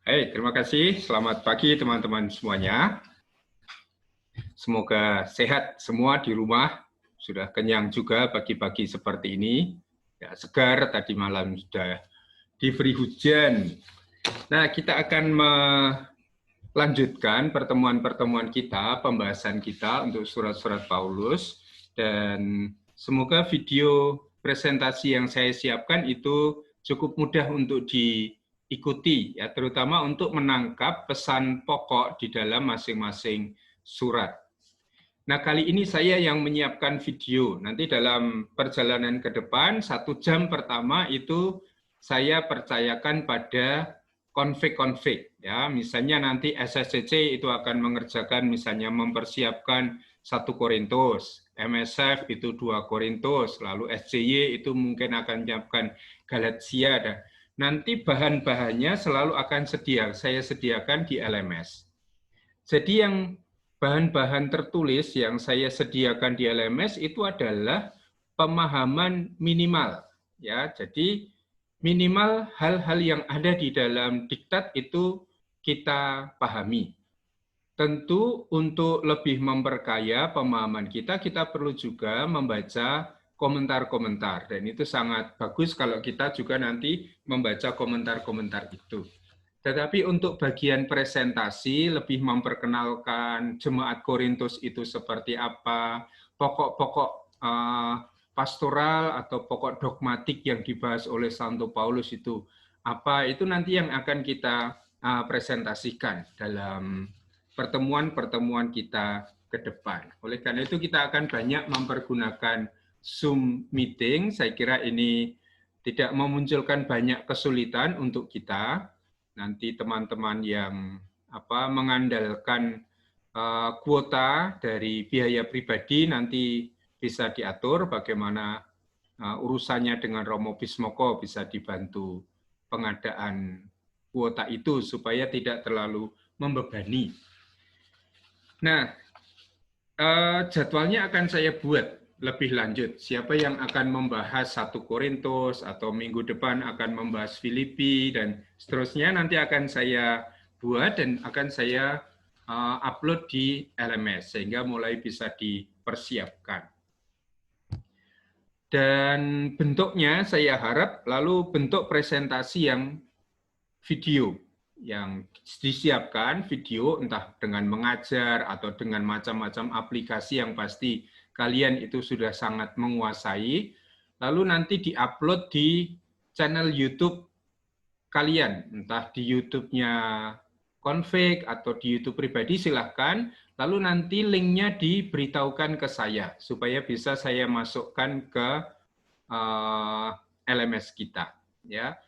Hai, terima kasih. Selamat pagi teman-teman semuanya. Semoga sehat semua di rumah. Sudah kenyang juga pagi-pagi seperti ini. Ya, segar, tadi malam sudah diberi hujan. Nah, kita akan melanjutkan pertemuan-pertemuan kita, pembahasan kita untuk surat-surat Paulus. Dan semoga video presentasi yang saya siapkan itu cukup mudah untuk diikuti, ya, terutama untuk menangkap pesan pokok di dalam masing-masing surat. Nah, kali ini saya yang menyiapkan video. Nanti dalam perjalanan ke depan, 1 jam pertama itu saya percayakan pada konfig-konfig. Ya, misalnya nanti SSCC itu akan mengerjakan, misalnya mempersiapkan 1 Korintus, MSF itu 2 Korintus, lalu SCY itu mungkin akan menyiapkan Galatia. Dan nanti bahan-bahannya selalu akan saya sediakan di LMS. Jadi yang bahan-bahan tertulis yang saya sediakan di LMS itu adalah pemahaman minimal, ya. Jadi minimal hal-hal yang ada di dalam diktat itu kita pahami. Tentu untuk lebih memperkaya pemahaman kita perlu juga membaca komentar-komentar, dan itu sangat bagus kalau kita juga nanti membaca komentar-komentar itu. Tetapi untuk bagian presentasi, lebih memperkenalkan jemaat Korintus itu seperti apa, pokok-pokok pastoral atau pokok dogmatik yang dibahas oleh Santo Paulus itu apa, itu nanti yang akan kita presentasikan dalam pertemuan-pertemuan kita ke depan. Oleh karena itu kita akan banyak mempergunakan Zoom meeting. Saya kira ini tidak memunculkan banyak kesulitan untuk kita. Nanti teman-teman yang mengandalkan kuota dari biaya pribadi nanti bisa diatur bagaimana urusannya dengan Romo Bismoko, bisa dibantu pengadaan kuota itu supaya tidak terlalu membebani. Nah, jadwalnya akan saya buat lebih lanjut. Siapa yang akan membahas 1 Korintus atau minggu depan akan membahas Filipi dan seterusnya nanti akan saya buat dan akan saya upload di LMS sehingga mulai bisa dipersiapkan. Dan bentuknya saya harap lalu bentuk presentasi yang video, yang disiapkan video entah dengan mengajar atau dengan macam-macam aplikasi yang pasti kalian itu sudah sangat menguasai, lalu nanti diupload di channel YouTube kalian, entah di YouTube-nya Config atau di YouTube pribadi silahkan, lalu nanti linknya diberitahukan ke saya supaya bisa saya masukkan ke LMS kita, ya.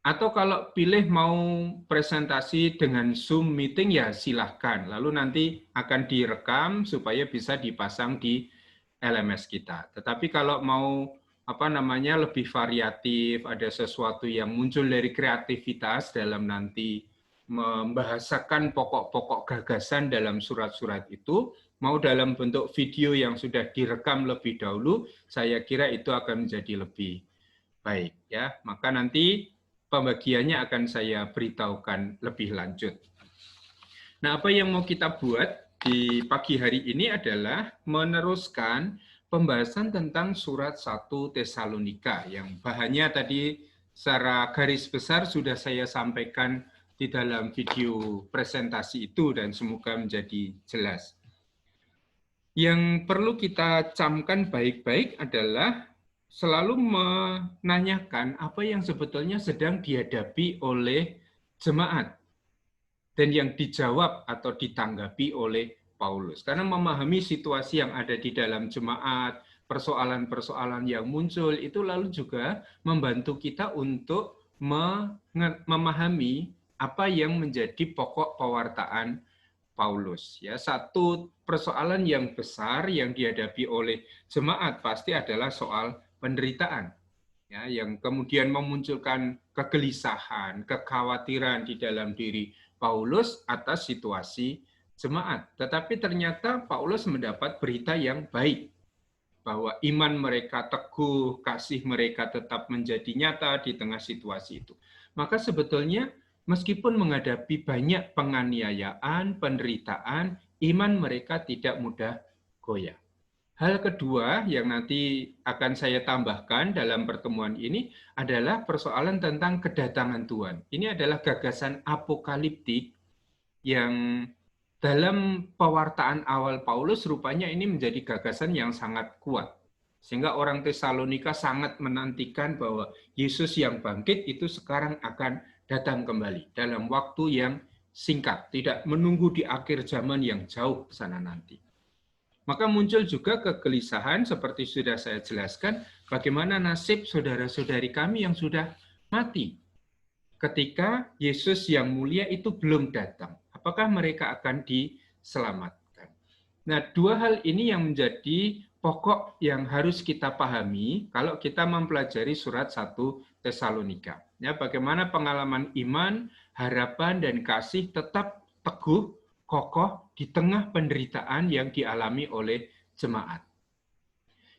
Atau kalau pilih mau presentasi dengan Zoom meeting ya silahkan. Lalu nanti akan direkam supaya bisa dipasang di LMS kita. Tetapi kalau mau lebih variatif, ada sesuatu yang muncul dari kreativitas dalam nanti membahasakan pokok-pokok gagasan dalam surat-surat itu, mau dalam bentuk video yang sudah direkam lebih dahulu, saya kira itu akan menjadi lebih baik, ya. Maka nanti pembagiannya akan saya beritahukan lebih lanjut. Nah, apa yang mau kita buat di pagi hari ini adalah meneruskan pembahasan tentang surat 1 Tesalonika yang bahannya tadi secara garis besar sudah saya sampaikan di dalam video presentasi itu dan semoga menjadi jelas. Yang perlu kita camkan baik-baik adalah selalu menanyakan apa yang sebetulnya sedang dihadapi oleh jemaat dan yang dijawab atau ditanggapi oleh Paulus. Karena memahami situasi yang ada di dalam jemaat, persoalan-persoalan yang muncul, itu lalu juga membantu kita untuk memahami apa yang menjadi pokok pewartaan Paulus. Ya, satu persoalan yang besar yang dihadapi oleh jemaat pasti adalah soal penderitaan, ya, yang kemudian memunculkan kegelisahan, kekhawatiran di dalam diri Paulus atas situasi jemaat. Tetapi ternyata Paulus mendapat berita yang baik, bahwa iman mereka teguh, kasih mereka tetap menjadi nyata di tengah situasi itu. Maka sebetulnya meskipun menghadapi banyak penganiayaan, penderitaan, iman mereka tidak mudah goyah. Hal kedua yang nanti akan saya tambahkan dalam pertemuan ini adalah persoalan tentang kedatangan Tuhan. Ini adalah gagasan apokaliptik yang dalam pewartaan awal Paulus rupanya ini menjadi gagasan yang sangat kuat. Sehingga orang Tesalonika sangat menantikan bahwa Yesus yang bangkit itu sekarang akan datang kembali dalam waktu yang singkat, tidak menunggu di akhir zaman yang jauh ke sana nanti. Maka muncul juga kegelisahan seperti sudah saya jelaskan, bagaimana nasib saudara-saudari kami yang sudah mati ketika Yesus yang mulia itu belum datang. Apakah mereka akan diselamatkan? Nah, dua hal ini yang menjadi pokok yang harus kita pahami kalau kita mempelajari surat 1 Tesalonika. Ya, bagaimana pengalaman iman, harapan, dan kasih tetap teguh, kokoh di tengah penderitaan yang dialami oleh jemaat.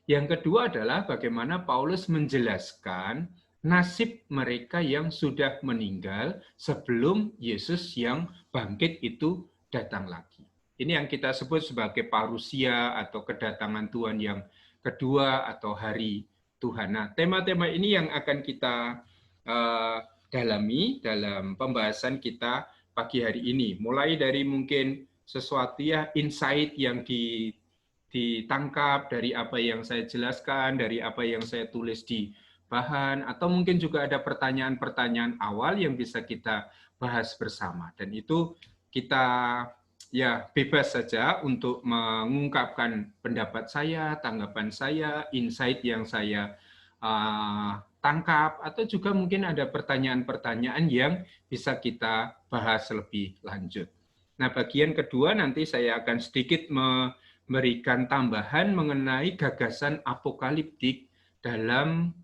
Yang kedua adalah bagaimana Paulus menjelaskan nasib mereka yang sudah meninggal sebelum Yesus yang bangkit itu datang lagi. Ini yang kita sebut sebagai parusia atau kedatangan Tuhan yang kedua atau hari Tuhan. Nah, tema-tema ini yang akan kita dalami dalam pembahasan kita pagi hari ini. Mulai dari mungkin sesuatu ya insight yang ditangkap dari apa yang saya jelaskan, dari apa yang saya tulis di bahan, atau mungkin juga ada pertanyaan-pertanyaan awal yang bisa kita bahas bersama. Dan itu kita ya bebas saja untuk mengungkapkan pendapat saya, tanggapan saya, insight yang saya tangkap, atau juga mungkin ada pertanyaan-pertanyaan yang bisa kita bahas lebih lanjut. Nah, bagian kedua nanti saya akan sedikit memberikan tambahan mengenai gagasan apokaliptik dalam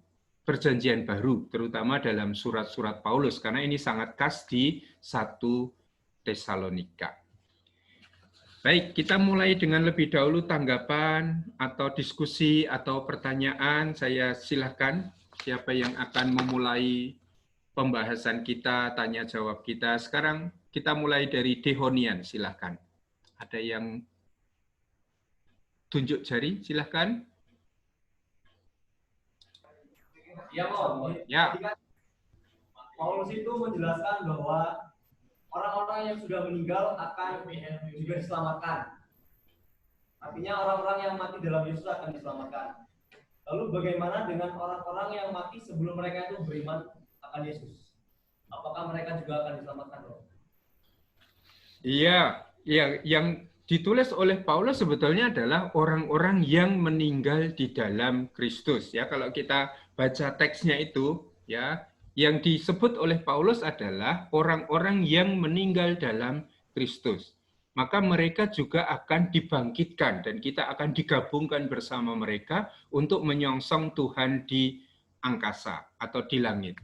Perjanjian Baru, terutama dalam surat-surat Paulus, karena ini sangat khas di 1 Tesalonika. Baik, kita mulai dengan lebih dahulu tanggapan atau diskusi atau pertanyaan. Saya silakan siapa yang akan memulai pembahasan kita, tanya jawab kita. Sekarang kita mulai dari Dehonian, silakan. Ada yang tunjuk jari, silahkan. Ya, Om. Ya. Paulus itu menjelaskan bahwa orang-orang yang sudah meninggal akan juga diselamatkan. Artinya orang-orang yang mati dalam Yesus akan diselamatkan. Lalu bagaimana dengan orang-orang yang mati sebelum mereka itu beriman akan Yesus? Apakah mereka juga akan diselamatkan, Om? Iya, yang ditulis oleh Paulus sebetulnya adalah orang-orang yang meninggal di dalam Kristus. Ya, kalau kita baca teksnya itu, ya, yang disebut oleh Paulus adalah orang-orang yang meninggal dalam Kristus. Maka mereka juga akan dibangkitkan dan kita akan digabungkan bersama mereka untuk menyongsong Tuhan di angkasa atau di langit.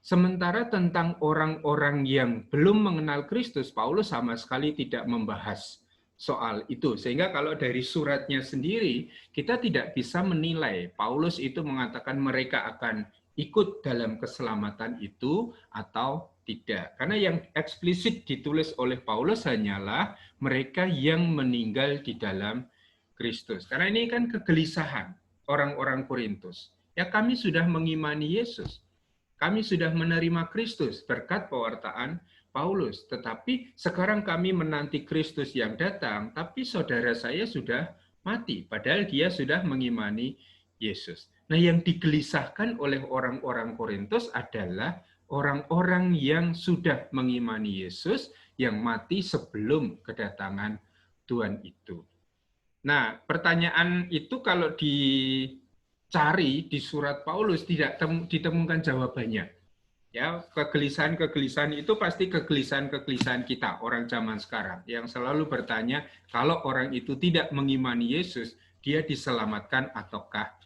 Sementara tentang orang-orang yang belum mengenal Kristus, Paulus sama sekali tidak membahas soal itu. Sehingga kalau dari suratnya sendiri, kita tidak bisa menilai Paulus itu mengatakan mereka akan ikut dalam keselamatan itu atau tidak. Karena yang eksplisit ditulis oleh Paulus hanyalah mereka yang meninggal di dalam Kristus. Karena ini kan kegelisahan orang-orang Korintus. Ya, kami sudah mengimani Yesus. Kami sudah menerima Kristus berkat pewartaan Paulus. Tetapi sekarang kami menanti Kristus yang datang, tapi saudara saya sudah mati. Padahal dia sudah mengimani Yesus. Nah, yang digelisahkan oleh orang-orang Korintus adalah orang-orang yang sudah mengimani Yesus, yang mati sebelum kedatangan Tuhan itu. Nah, pertanyaan itu kalau dicari di surat Paulus tidak ditemukan jawabannya. Ya, kegelisahan-kegelisahan itu pasti kegelisahan-kegelisahan kita orang zaman sekarang yang selalu bertanya kalau orang itu tidak mengimani Yesus, dia diselamatkan ataukah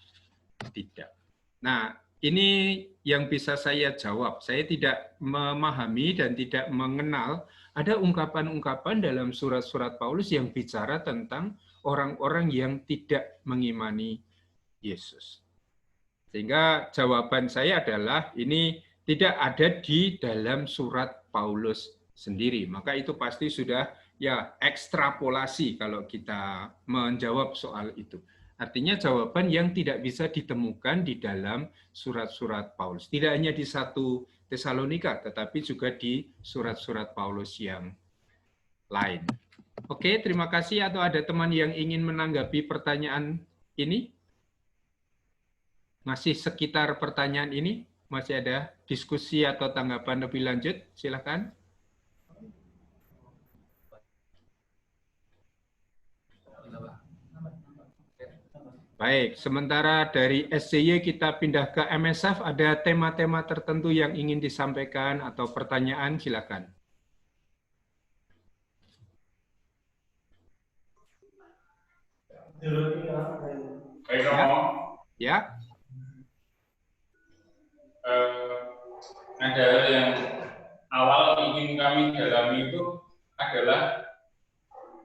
tidak. Nah, ini yang bisa saya jawab. Saya tidak memahami dan tidak mengenal ada ungkapan-ungkapan dalam surat-surat Paulus yang bicara tentang orang-orang yang tidak mengimani Yesus. Sehingga jawaban saya adalah ini tidak ada di dalam surat Paulus sendiri. Maka itu pasti sudah ya ekstrapolasi kalau kita menjawab soal itu. Artinya jawaban yang tidak bisa ditemukan di dalam surat-surat Paulus. Tidak hanya di 1 Tesalonika, tetapi juga di surat-surat Paulus yang lain. Oke, terima kasih. Atau ada teman yang ingin menanggapi pertanyaan ini? Masih sekitar pertanyaan ini? Masih ada diskusi atau tanggapan lebih lanjut? Silakan. Baik, sementara dari SCY kita pindah ke MSF, ada tema-tema tertentu yang ingin disampaikan atau pertanyaan, silakan. Ya. Ada yang awal ingin kami dalami itu adalah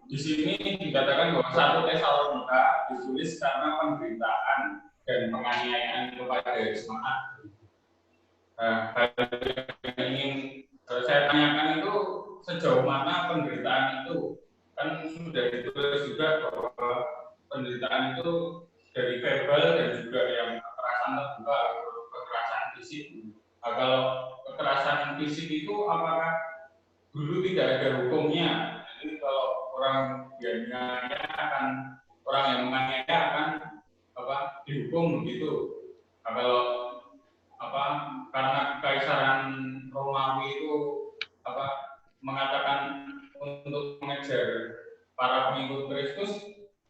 di sini dikatakan bahwa 1 Tesalonika ditulis karena penderitaan dan penganiayaan kepada jemaat. Hal yang ingin saya tanyakan itu sejauh mana penderitaan itu, kan sudah ditulis juga bahwa penderitaan itu dari verbal dan juga yang kekerasan terbuka, kekerasan fisik. Nah, kalau kekerasan fisik itu apakah dulu tidak ada hukumnya? Jadi kalau orang yang menganiaya akan dihukum begitu. Nah, kalau karena Kekaisaran Romawi itu mengatakan untuk mengejar para pengikut Kristus,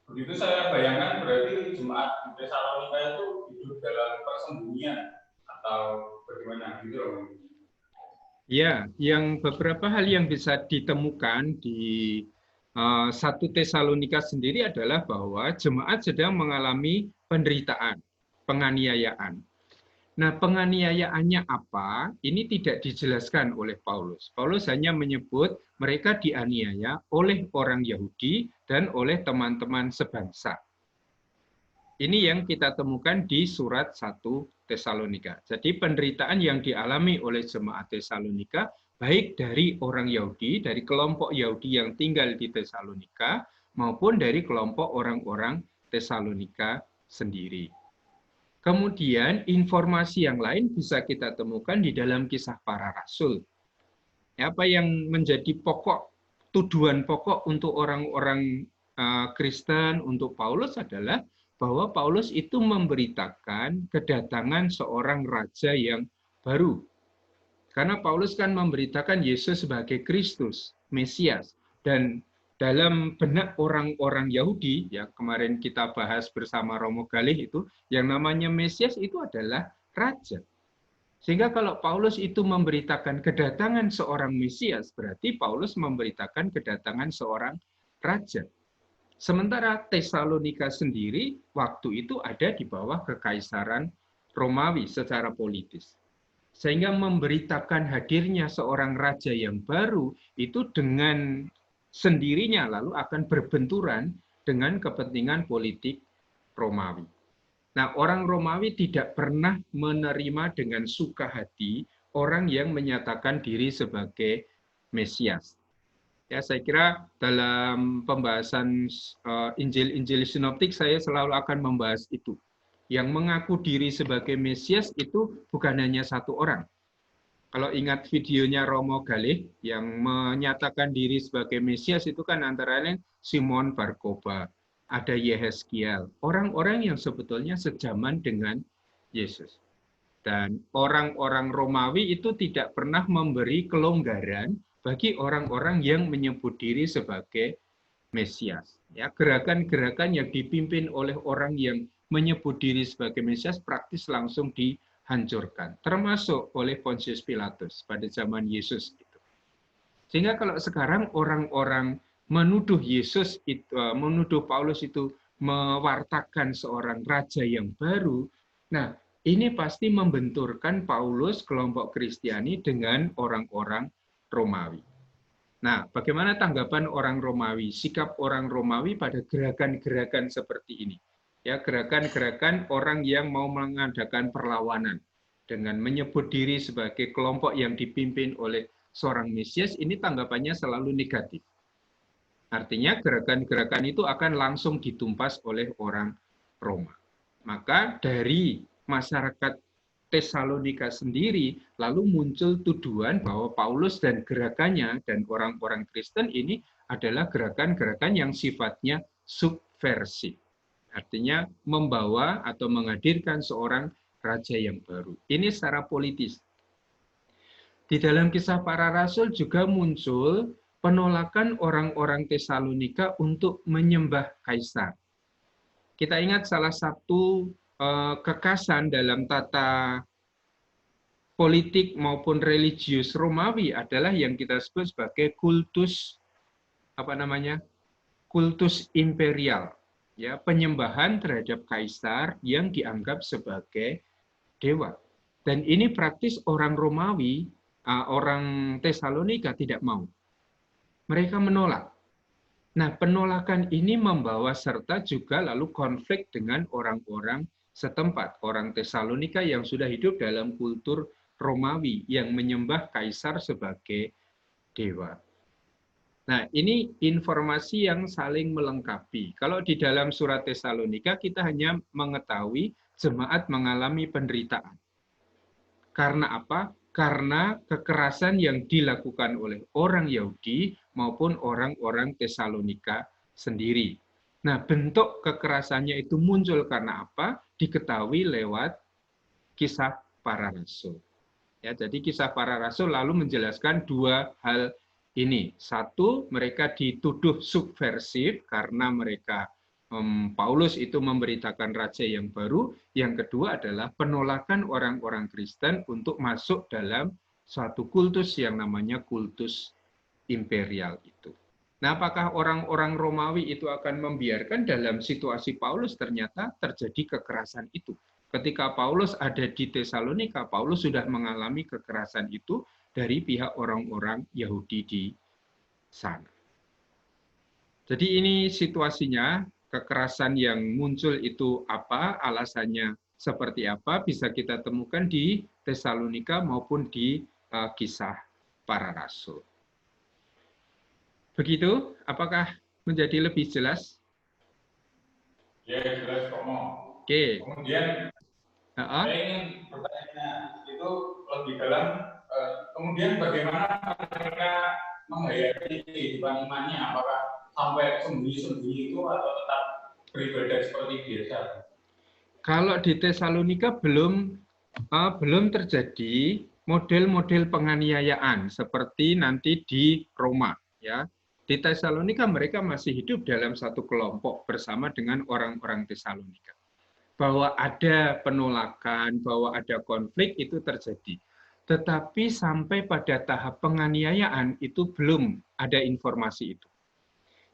begitu saya bayangkan berarti jemaat di Tesalonika itu hidup dalam persembunyian atau bagaimana gitu loh. Ya, yang beberapa hal yang bisa ditemukan di 1 Tesalonika sendiri adalah bahwa jemaat sedang mengalami penderitaan, penganiayaan. Nah, penganiayaannya apa? Ini tidak dijelaskan oleh Paulus. Paulus hanya menyebut mereka dianiaya oleh orang Yahudi dan oleh teman-teman sebangsa. Ini yang kita temukan di surat 1 Tesalonika. Jadi penderitaan yang dialami oleh jemaat Tesalonika, baik dari orang Yahudi, dari kelompok Yahudi yang tinggal di Tesalonika, maupun dari kelompok orang-orang Tesalonika sendiri. Kemudian informasi yang lain bisa kita temukan di dalam Kisah Para Rasul. Apa yang menjadi tujuan pokok untuk orang-orang Kristen, untuk Paulus adalah bahwa Paulus itu memberitakan kedatangan seorang raja yang baru. Karena Paulus kan memberitakan Yesus sebagai Kristus, Mesias. Dan dalam benak orang-orang Yahudi, ya kemarin kita bahas bersama Romo Galih itu, yang namanya Mesias itu adalah raja. Sehingga kalau Paulus itu memberitakan kedatangan seorang Mesias, berarti Paulus memberitakan kedatangan seorang raja. Sementara Tesalonika sendiri waktu itu ada di bawah Kekaisaran Romawi secara politis. Sehingga memberitakan hadirnya seorang raja yang baru itu dengan sendirinya lalu akan berbenturan dengan kepentingan politik Romawi. Nah, orang Romawi tidak pernah menerima dengan suka hati orang yang menyatakan diri sebagai Mesias. Ya, saya kira dalam pembahasan Injil-Injil sinoptik saya selalu akan membahas itu. Yang mengaku diri sebagai Mesias itu bukan hanya satu orang. Kalau ingat videonya Romo Galih yang menyatakan diri sebagai Mesias itu kan antara lain Simon Barkoba, ada Yehezkiel, orang-orang yang sebetulnya sejaman dengan Yesus. Dan orang-orang Romawi itu tidak pernah memberi kelonggaran bagi orang-orang yang menyebut diri sebagai Mesias. Ya, gerakan-gerakan yang dipimpin oleh orang yang menyebut diri sebagai Mesias praktis langsung dihancurkan, termasuk oleh Pontius Pilatus pada zaman Yesus itu. Sehingga kalau sekarang orang-orang menuduh Yesus itu, menuduh Paulus itu mewartakan seorang raja yang baru, nah ini pasti membenturkan Paulus kelompok Kristiani dengan orang-orang Romawi. Nah, bagaimana tanggapan orang Romawi, sikap orang Romawi pada gerakan-gerakan seperti ini? Ya, gerakan-gerakan orang yang mau mengadakan perlawanan dengan menyebut diri sebagai kelompok yang dipimpin oleh seorang Mesias, ini tanggapannya selalu negatif. Artinya gerakan-gerakan itu akan langsung ditumpas oleh orang Roma. Maka dari masyarakat Tesalonika sendiri lalu muncul tuduhan bahwa Paulus dan gerakannya dan orang-orang Kristen ini adalah gerakan-gerakan yang sifatnya subversif. Artinya membawa atau menghadirkan seorang raja yang baru. Ini secara politis. Di dalam Kisah Para Rasul juga muncul penolakan orang-orang Tesalonika untuk menyembah kaisar. Kita ingat salah satu kekasan dalam tata politik maupun religius Romawi adalah yang kita sebut sebagai kultus kultus imperial, ya, penyembahan terhadap kaisar yang dianggap sebagai dewa. Dan ini praktis orang Romawi, orang Tesalonika tidak mau. Mereka menolak. Nah, penolakan ini membawa serta juga lalu konflik dengan orang-orang setempat, orang Tesalonika yang sudah hidup dalam kultur Romawi yang menyembah kaisar sebagai dewa. Nah, ini informasi yang saling melengkapi. Kalau di dalam surat Tesalonika kita hanya mengetahui jemaat mengalami penderitaan. Karena apa? Karena kekerasan yang dilakukan oleh orang Yahudi maupun orang-orang Tesalonika sendiri. Nah, bentuk kekerasannya itu muncul karena apa? Diketahui lewat Kisah Para Rasul. Ya, jadi Kisah Para Rasul lalu menjelaskan dua hal ini. Satu, mereka dituduh subversif karena mereka Paulus itu memberitakan raja yang baru. Yang kedua adalah penolakan orang-orang Kristen untuk masuk dalam suatu kultus yang namanya kultus imperial itu. Nah, apakah orang-orang Romawi itu akan membiarkan dalam situasi Paulus ternyata terjadi kekerasan itu? Ketika Paulus ada di Tesalonika, Paulus sudah mengalami kekerasan itu dari pihak orang-orang Yahudi di sana. Jadi ini situasinya, kekerasan yang muncul itu apa, alasannya seperti apa, bisa kita temukan di Tesalonika maupun di Kisah Para Rasul. Begitu, apakah menjadi lebih jelas? Ya, jelas kok, Mo. Oke. Kemudian saya ingin bertanya itu lebih dalam, kemudian bagaimana mereka menghayati kehidupan imannya, apakah sampai sembunyi-sembunyi itu atau tetap beribadah seperti biasa? Kalau di Tesalonika belum terjadi model-model penganiayaan seperti nanti di Roma, ya. Di Tesalonika mereka masih hidup dalam satu kelompok bersama dengan orang-orang Tesalonika. Bahwa ada penolakan, bahwa ada konflik itu terjadi. Tetapi sampai pada tahap penganiayaan itu belum ada informasi itu.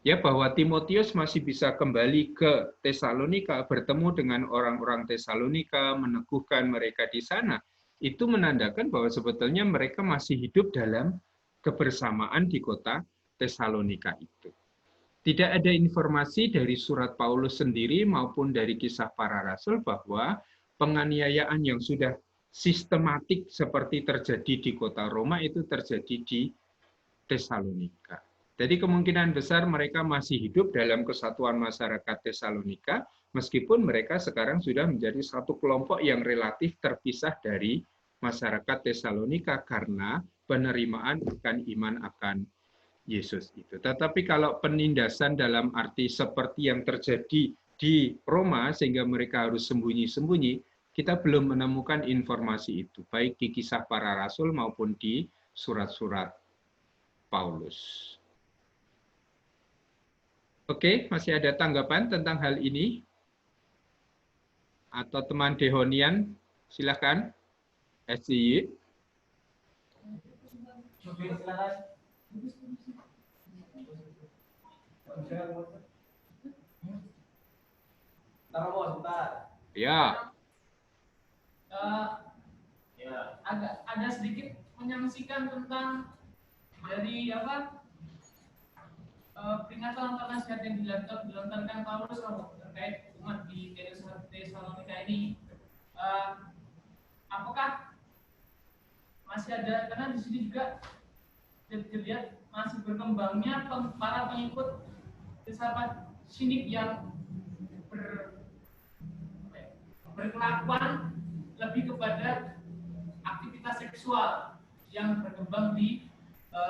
Ya, bahwa Timotius masih bisa kembali ke Tesalonika, bertemu dengan orang-orang Tesalonika, meneguhkan mereka di sana, itu menandakan bahwa sebetulnya mereka masih hidup dalam kebersamaan di kota Tesalonika itu. Tidak ada informasi dari surat Paulus sendiri maupun dari Kisah Para Rasul bahwa penganiayaan yang sudah sistematik seperti terjadi di kota Roma itu terjadi di Tesalonika. Jadi kemungkinan besar mereka masih hidup dalam kesatuan masyarakat Tesalonika, meskipun mereka sekarang sudah menjadi satu kelompok yang relatif terpisah dari masyarakat Tesalonika karena penerimaan akan iman akan Yesus itu. Tetapi kalau penindasan dalam arti seperti yang terjadi di Roma sehingga mereka harus sembunyi-sembunyi, kita belum menemukan informasi itu, baik di Kisah Para Rasul maupun di surat-surat Paulus. Oke, masih ada tanggapan tentang hal ini? Atau teman Dehonian, silakan. SCY. Ya. Ada sedikit menyaksikan tentang dari peringatan atau nasihat yang dilontarkan Paulus terkait umat di Tesalonika ini. Apakah masih ada, karena di sini juga dilihat masih berkembangnya para pengikut filsafat sinik yang berkelakuan lebih kepada aktivitas seksual yang berkembang di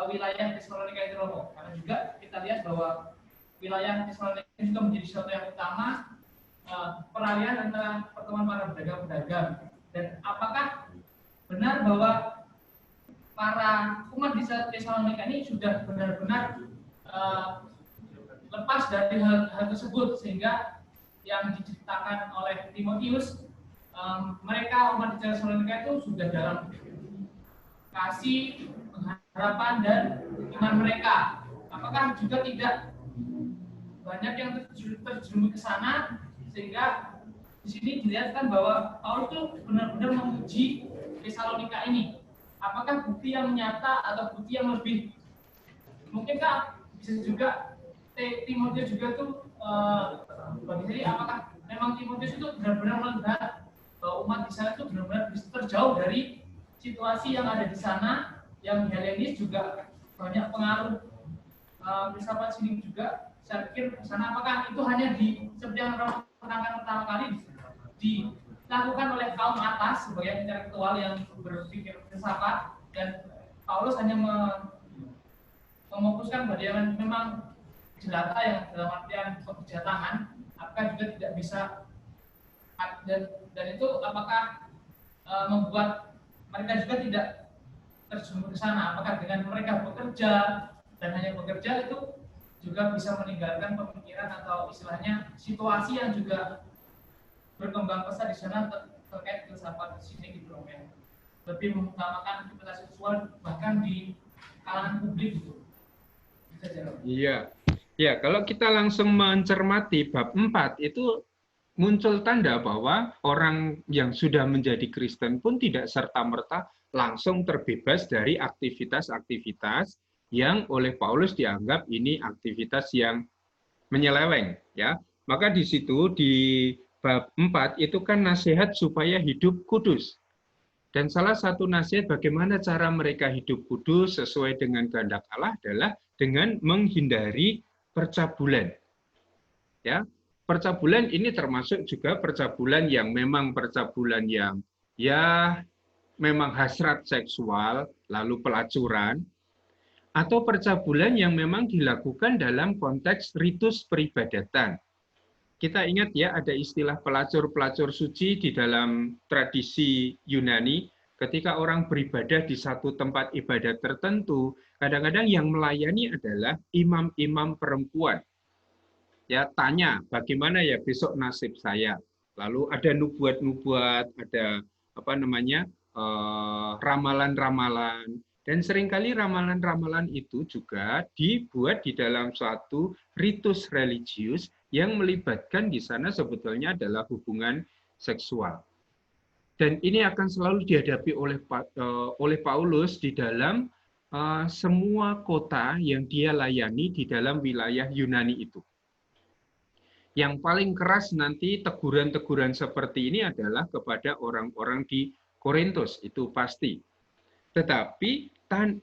wilayah Tesalonika itu, Romo. Karena juga kita lihat bahwa wilayah Tesalonika juga menjadi sesuatu yang utama peralihan antara pertemuan para pedagang-pedagang. Dan apakah benar bahwa para umat di Tesalonika ini sudah benar-benar lepas dari hal tersebut, sehingga yang diceritakan oleh Timotius, mereka umat di Tesalonika itu sudah dalam kasih, pengharapan, dan iman mereka. Apakah juga tidak banyak yang terjerumus ke sana, sehingga di sini dilihatkan bahwa Paulus itu benar-benar memuji Tesalonika ini. Apakah bukti yang nyata atau bukti yang lebih? Mungkinkah bisa juga Timotius juga tuh bagi saya, apakah memang Timotius itu benar-benar melihat bahwa umat di sana itu benar-benar terjauh dari situasi yang ada di sana, yang Helenis juga banyak pengaruh filsafat sini juga. Saya pikir di sana, apakah itu hanya seperti yang terangkan pertama kali dilakukan oleh kaum atas sebagai intelektual yang berpikir filsafat, dan Paulus hanya memutuskan bahwa dia memang jelata yang dalam artian pekerja tangan, apakah juga tidak bisa, dan itu apakah membuat mereka juga tidak terjun ke sana? Apakah dengan mereka bekerja dan hanya bekerja itu juga bisa meninggalkan pemikiran atau istilahnya situasi yang juga berkembang pesat di sana terkait filsafat sini gitu, yang lebih mengutamakan aktivitas seksual bahkan di kalangan publik gitu. Iya. Ya, kalau kita langsung mencermati bab 4 itu muncul tanda bahwa orang yang sudah menjadi Kristen pun tidak serta-merta langsung terbebas dari aktivitas-aktivitas yang oleh Paulus dianggap ini aktivitas yang menyeleweng, ya. Maka di situ di bab 4 itu kan nasihat supaya hidup kudus. Dan salah satu nasihat bagaimana cara mereka hidup kudus sesuai dengan kehendak Allah adalah dengan menghindari percabulan. Ya, percabulan ini termasuk juga percabulan yang memang percabulan yang ya memang hasrat seksual, lalu pelacuran, atau percabulan yang memang dilakukan dalam konteks ritus peribadatan. Kita ingat ya, ada istilah pelacur-pelacur suci di dalam tradisi Yunani. Ketika orang beribadah di satu tempat ibadat tertentu, kadang-kadang yang melayani adalah imam-imam perempuan. Ya, tanya, bagaimana ya besok nasib saya? Lalu ada nubuat-nubuat, ada apa namanya, ramalan-ramalan. Dan seringkali ramalan-ramalan itu juga dibuat di dalam suatu ritus religius yang melibatkan di sana sebetulnya adalah hubungan seksual. Dan ini akan selalu dihadapi oleh Paulus di dalam semua kota yang dia layani di dalam wilayah Yunani itu. Yang paling keras nanti teguran-teguran seperti ini adalah kepada orang-orang di Korintus, itu pasti. Tetapi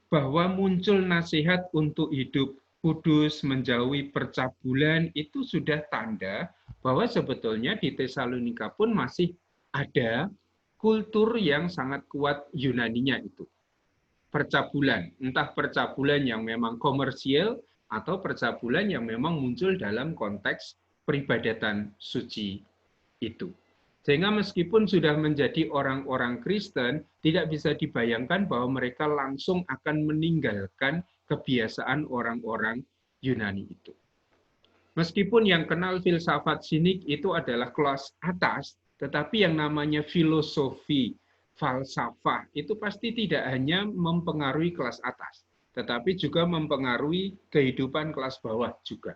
bahwa muncul nasihat untuk hidup kudus, menjauhi percabulan, itu sudah tanda bahwa sebetulnya di Tesalonika pun masih ada kultur yang sangat kuat Yunaninya itu. Percabulan, entah percabulan yang memang komersial atau percabulan yang memang muncul dalam konteks peribadatan suci itu. Sehingga meskipun sudah menjadi orang-orang Kristen, tidak bisa dibayangkan bahwa mereka langsung akan meninggalkan kebiasaan orang-orang Yunani itu. Meskipun yang kenal filsafat sinik itu adalah kelas atas, tetapi yang namanya filosofi, falsafah, itu pasti tidak hanya mempengaruhi kelas atas, tetapi juga mempengaruhi kehidupan kelas bawah juga.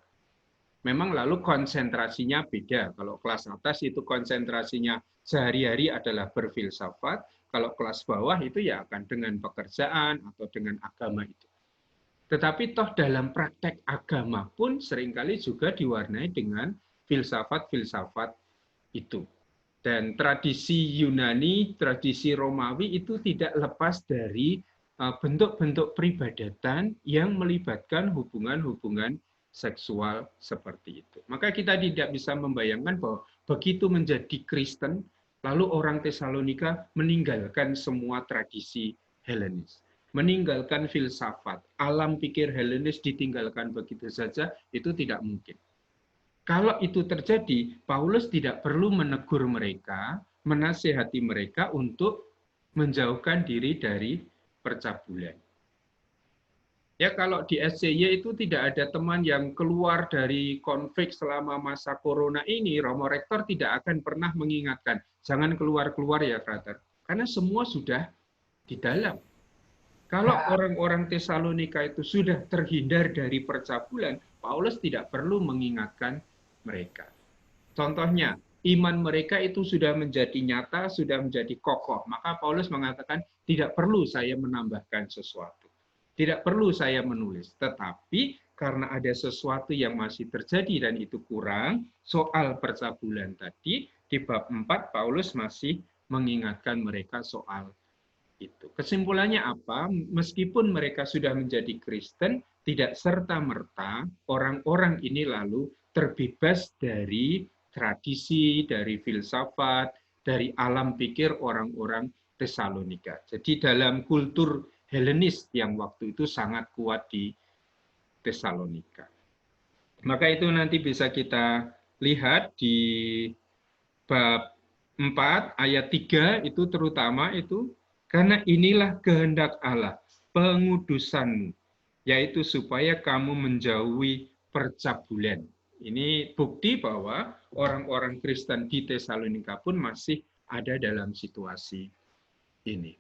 Memang lalu konsentrasinya beda. Kalau kelas atas itu konsentrasinya sehari-hari adalah berfilsafat, kalau kelas bawah itu ya akan dengan pekerjaan atau dengan agama itu. Tetapi toh dalam praktek agama pun seringkali juga diwarnai dengan filsafat-filsafat itu. Dan tradisi Yunani, tradisi Romawi itu tidak lepas dari bentuk-bentuk peribadatan yang melibatkan hubungan-hubungan seksual seperti itu. Maka kita tidak bisa membayangkan bahwa begitu menjadi Kristen, lalu orang Tesalonika meninggalkan semua tradisi Helenis, meninggalkan filsafat, alam pikir Helenis ditinggalkan begitu saja, itu tidak mungkin. Kalau itu terjadi, Paulus tidak perlu menegur mereka, menasihati mereka untuk menjauhkan diri dari percabulan. Ya, kalau di SCY itu tidak ada teman yang keluar dari konflik selama masa corona ini, Romo Rektor tidak akan pernah mengingatkan, jangan keluar-keluar ya, brother. Karena semua sudah di dalam. Kalau orang-orang Tesalonika itu sudah terhindar dari percabulan, Paulus tidak perlu mengingatkan mereka. Contohnya, iman mereka itu sudah menjadi nyata, sudah menjadi kokoh. Maka Paulus mengatakan, tidak perlu saya menambahkan sesuatu. Tidak perlu saya menulis. Tetapi karena ada sesuatu yang masih terjadi dan itu kurang, soal percabulan tadi, di bab 4 Paulus masih mengingatkan mereka soal itu. Kesimpulannya apa? Meskipun mereka sudah menjadi Kristen, tidak serta-merta orang-orang ini lalu terbebas dari tradisi, dari filsafat, dari alam pikir orang-orang Tesalonika. Jadi dalam kultur Helenis yang waktu itu sangat kuat di Tesalonika. Maka itu nanti bisa kita lihat di bab 4 ayat 3 itu terutama itu, karena inilah kehendak Allah, pengudusanmu, yaitu supaya kamu menjauhi percabulan. Ini bukti bahwa orang-orang Kristen di Tesalonika pun masih ada dalam situasi ini.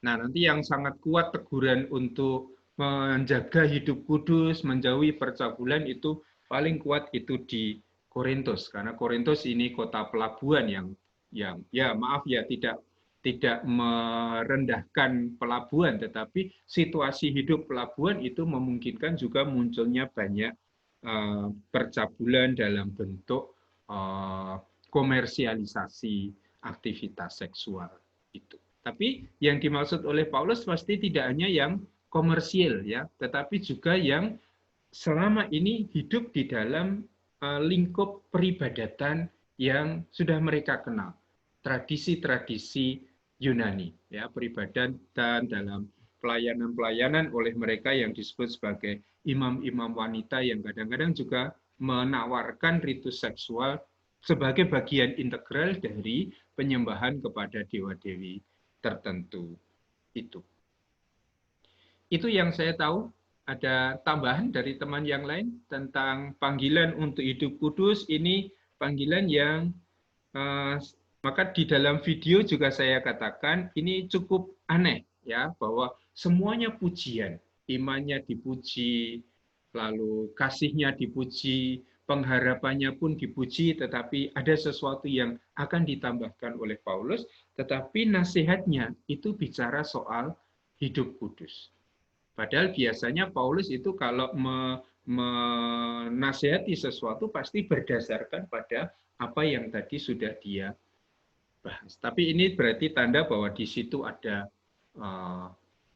Nah, nanti yang sangat kuat teguran untuk menjaga hidup kudus, menjauhi percabulan itu paling kuat itu di Korintus, karena Korintus ini kota pelabuhan yang ya maaf ya tidak merendahkan pelabuhan, tetapi situasi hidup pelabuhan itu memungkinkan juga munculnya banyak percabulan dalam bentuk komersialisasi aktivitas seksual itu. Tapi yang dimaksud oleh Paulus pasti tidak hanya yang komersial ya, tetapi juga yang selama ini hidup di dalam lingkup peribadatan yang sudah mereka kenal, tradisi-tradisi Yunani, ya, peribadatan dalam pelayanan-pelayanan oleh mereka yang disebut sebagai imam-imam wanita yang kadang-kadang juga menawarkan ritus seksual sebagai bagian integral dari penyembahan kepada dewa-dewi tertentu itu. Itu yang saya tahu. Ada tambahan dari teman yang lain tentang panggilan untuk hidup kudus. Ini panggilan yang maka di dalam video juga saya katakan ini cukup aneh ya, bahwa semuanya pujian, imannya dipuji, lalu kasihnya dipuji, pengharapannya pun dipuji, tetapi ada sesuatu yang akan ditambahkan oleh Paulus, tetapi nasihatnya itu bicara soal hidup kudus. Padahal biasanya Paulus itu kalau menasihati sesuatu pasti berdasarkan pada apa yang tadi sudah dia bahas. Tapi ini berarti tanda bahwa di situ ada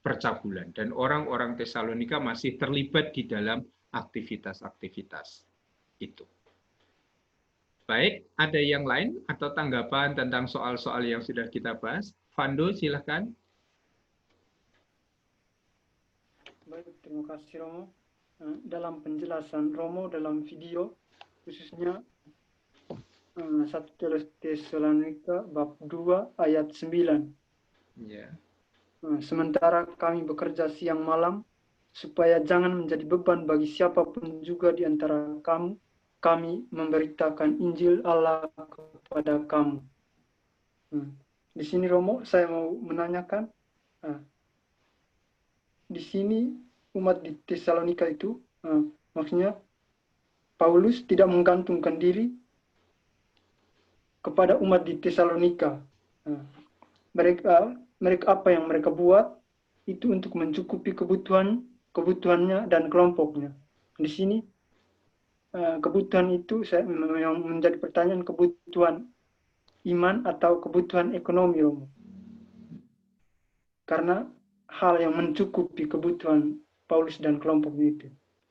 percabulan dan orang-orang Tesalonika masih terlibat di dalam aktivitas-aktivitas itu. Baik, ada yang lain atau tanggapan tentang soal-soal yang sudah kita bahas? Fando, silahkan. Baik, terima kasih Romo. Dalam penjelasan Romo dalam video, khususnya 1 Tesalonika bab 2 ayat 9. Yeah. Sementara kami bekerja siang malam, supaya jangan menjadi beban bagi siapapun juga di antara kamu, kami memberitakan Injil Allah kepada kamu. Di sini Romo, saya mau menanyakan, di sini umat di Tesalonika itu, maksudnya Paulus tidak menggantungkan diri kepada umat di Tesalonika. Mereka apa yang mereka buat itu untuk mencukupi kebutuhannya dan kelompoknya. Di sini kebutuhan itu yang menjadi pertanyaan, kebutuhan iman atau kebutuhan ekonomi, Romo. Karena hal yang mencukupi kebutuhan Paulus dan kelompoknya itu.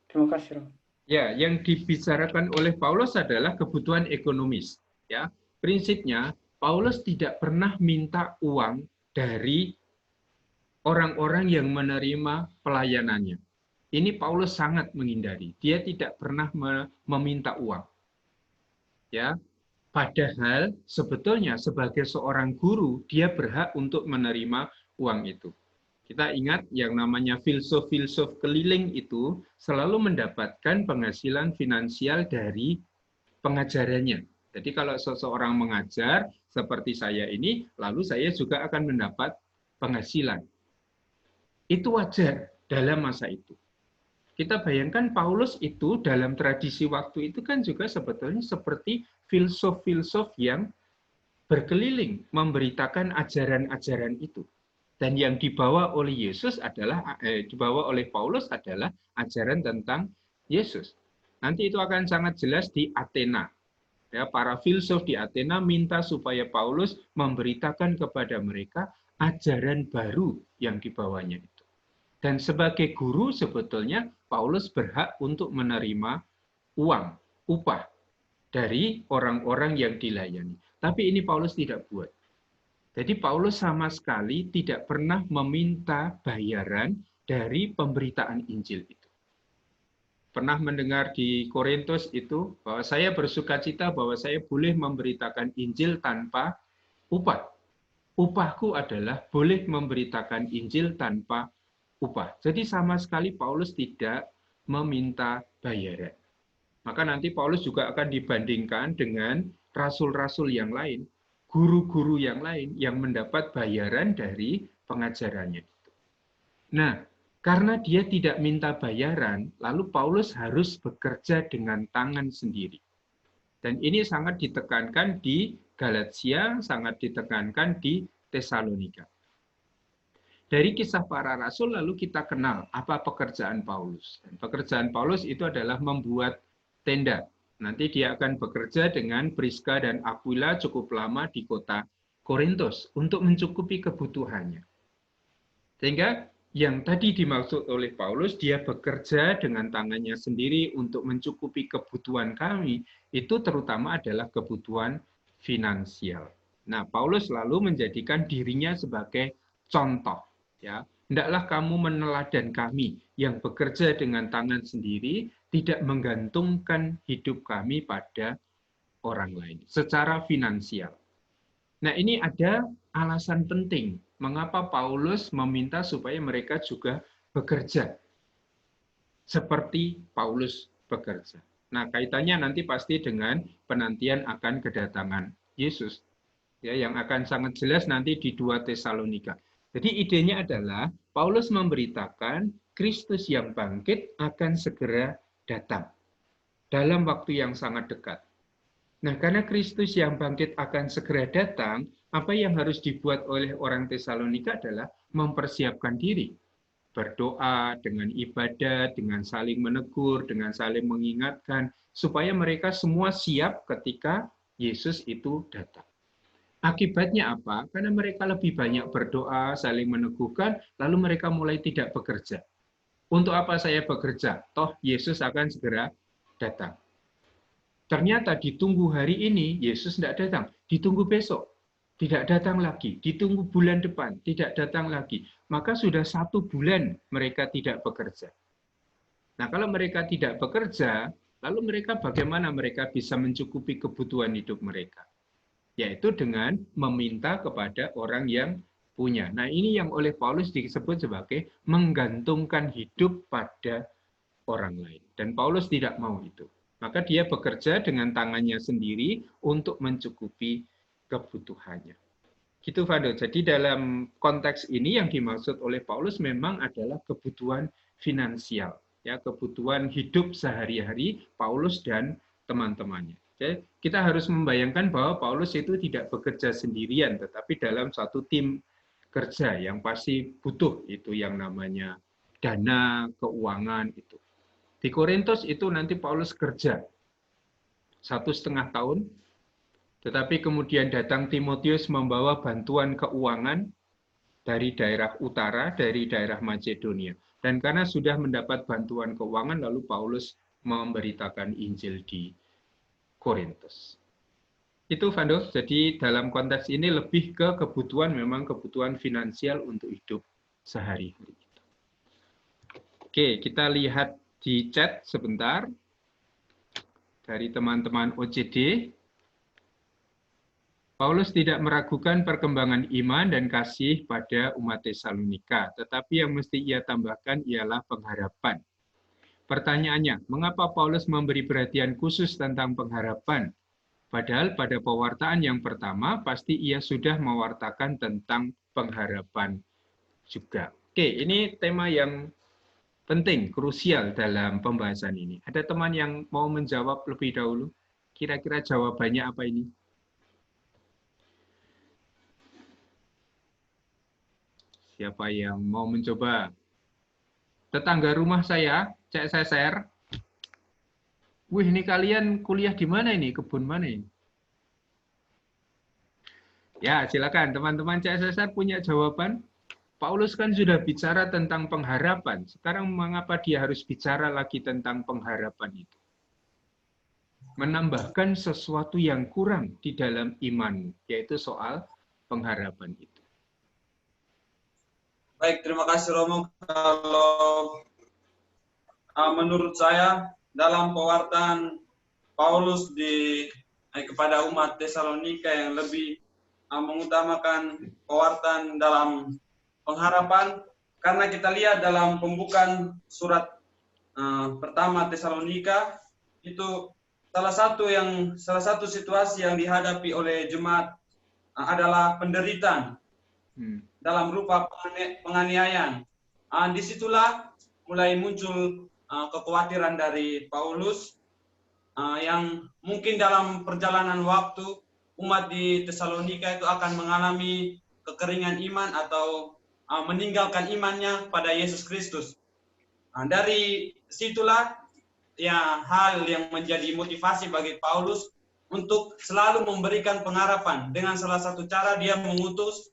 Terima kasih, Ram. Ya, yang dibicarakan oleh Paulus adalah kebutuhan ekonomis. Ya, prinsipnya Paulus tidak pernah minta uang dari orang-orang yang menerima pelayanannya. Ini Paulus sangat menghindari. Dia tidak pernah meminta uang. Ya, padahal sebetulnya sebagai seorang guru dia berhak untuk menerima uang itu. Kita ingat yang namanya filsuf-filsuf keliling itu selalu mendapatkan penghasilan finansial dari pengajarannya. Jadi kalau seseorang mengajar seperti saya ini, lalu saya juga akan mendapat penghasilan. Itu wajar dalam masa itu. Kita bayangkan Paulus itu dalam tradisi waktu itu kan juga sebetulnya seperti filsuf-filsuf yang berkeliling memberitakan ajaran-ajaran itu. Dan yang dibawa oleh Yesus adalah dibawa oleh Paulus adalah ajaran tentang Yesus. Nanti itu akan sangat jelas di Athena. Ya, para filsuf di Athena minta supaya Paulus memberitakan kepada mereka ajaran baru yang dibawanya itu. Dan sebagai guru sebetulnya Paulus berhak untuk menerima uang, upah dari orang-orang yang dilayani. Tapi ini Paulus tidak buat. Jadi Paulus sama sekali tidak pernah meminta bayaran dari pemberitaan Injil itu. Pernah mendengar di Korintus itu bahwa saya bersukacita bahwa saya boleh memberitakan Injil tanpa upah. Upahku adalah boleh memberitakan Injil tanpa upah. Jadi sama sekali Paulus tidak meminta bayaran. Maka nanti Paulus juga akan dibandingkan dengan rasul-rasul yang lain. Guru-guru yang lain yang mendapat bayaran dari pengajarannya itu. Nah, karena dia tidak minta bayaran, lalu Paulus harus bekerja dengan tangan sendiri. Dan ini sangat ditekankan di Galatia, sangat ditekankan di Tesalonika. Dari kisah para rasul lalu kita kenal apa pekerjaan Paulus. Dan pekerjaan Paulus itu adalah membuat tenda. Nanti dia akan bekerja dengan Priska dan Aquila cukup lama di kota Korintus untuk mencukupi kebutuhannya. Sehingga yang tadi dimaksud oleh Paulus, dia bekerja dengan tangannya sendiri untuk mencukupi kebutuhan kami, itu terutama adalah kebutuhan finansial. Nah, Paulus lalu menjadikan dirinya sebagai contoh. Ya, hendaklah kamu meneladan kami yang bekerja dengan tangan sendiri, tidak menggantungkan hidup kami pada orang lain secara finansial. Nah, ini ada alasan penting mengapa Paulus meminta supaya mereka juga bekerja seperti Paulus bekerja. Nah, kaitannya nanti pasti dengan penantian akan kedatangan Yesus. Ya, yang akan sangat jelas nanti di 2 Tesalonika. Jadi idenya adalah Paulus memberitakan Kristus yang bangkit akan segera datang dalam waktu yang sangat dekat. Nah, karena Kristus yang bangkit akan segera datang, apa yang harus dibuat oleh orang Tesalonika adalah mempersiapkan diri. Berdoa, dengan ibadat, dengan saling menegur, dengan saling mengingatkan, supaya mereka semua siap ketika Yesus itu datang. Akibatnya apa? Karena mereka lebih banyak berdoa, saling meneguhkan, lalu mereka mulai tidak bekerja. Untuk apa saya bekerja? Toh Yesus akan segera datang. Ternyata ditunggu hari ini, Yesus tidak datang. Ditunggu besok, tidak datang lagi. Ditunggu bulan depan, tidak datang lagi. Maka sudah 1 bulan mereka tidak bekerja. Nah, kalau mereka tidak bekerja, lalu mereka bagaimana mereka bisa mencukupi kebutuhan hidup mereka? Yaitu dengan meminta kepada orang yang punya. Nah, ini yang oleh Paulus disebut sebagai menggantungkan hidup pada orang lain. Dan Paulus tidak mau itu. Maka dia bekerja dengan tangannya sendiri untuk mencukupi kebutuhannya. Gitu, Fado. Jadi dalam konteks ini yang dimaksud oleh Paulus memang adalah kebutuhan finansial, ya, kebutuhan hidup sehari-hari Paulus dan teman-temannya. Jadi, kita harus membayangkan bahwa Paulus itu tidak bekerja sendirian, tetapi dalam satu tim kerja yang pasti butuh itu yang namanya dana, keuangan itu. Di Korintus itu nanti Paulus kerja 1,5 tahun, tetapi kemudian datang Timotius membawa bantuan keuangan, dari daerah utara, dari daerah Macedonia. Dan karena sudah mendapat bantuan keuangan, lalu Paulus memberitakan Injil di Korintus. Itu Vando, jadi dalam konteks ini lebih ke kebutuhan, memang kebutuhan finansial untuk hidup sehari-hari. Oke, kita lihat di chat sebentar dari teman-teman OCD. Paulus tidak meragukan perkembangan iman dan kasih pada umat Tesalonika, tetapi yang mesti ia tambahkan ialah pengharapan. Pertanyaannya, mengapa Paulus memberi perhatian khusus tentang pengharapan? Padahal pada pewartaan yang pertama, pasti ia sudah mewartakan tentang pengharapan juga. Oke, ini tema yang penting, krusial dalam pembahasan ini. Ada teman yang mau menjawab lebih dahulu? Kira-kira jawabannya apa ini? Siapa yang mau mencoba? Tetangga rumah saya, Cek Seser. Wih, ini kalian kuliah di mana ini? Kebun mana ini? Ya, silakan teman-teman Cek Seser punya jawaban. Paulus kan sudah bicara tentang pengharapan. Sekarang mengapa dia harus bicara lagi tentang pengharapan itu? Menambahkan sesuatu yang kurang di dalam iman, yaitu soal pengharapan itu. Baik, terima kasih Romo. Kalau menurut saya dalam pewartaan Paulus kepada umat Tesalonika yang lebih mengutamakan pewartaan dalam pengharapan, karena kita lihat dalam pembukaan surat pertama Tesalonika itu salah satu situasi yang dihadapi oleh jemaat adalah penderitaan dalam rupa penganiayaan. Disitulah mulai muncul kekhawatiran dari Paulus yang mungkin dalam perjalanan waktu umat di Tesalonika itu akan mengalami kekeringan iman atau meninggalkan imannya pada Yesus Kristus. Dari situlah ya hal yang menjadi motivasi bagi Paulus untuk selalu memberikan pengharapan. Dengan salah satu cara dia mengutus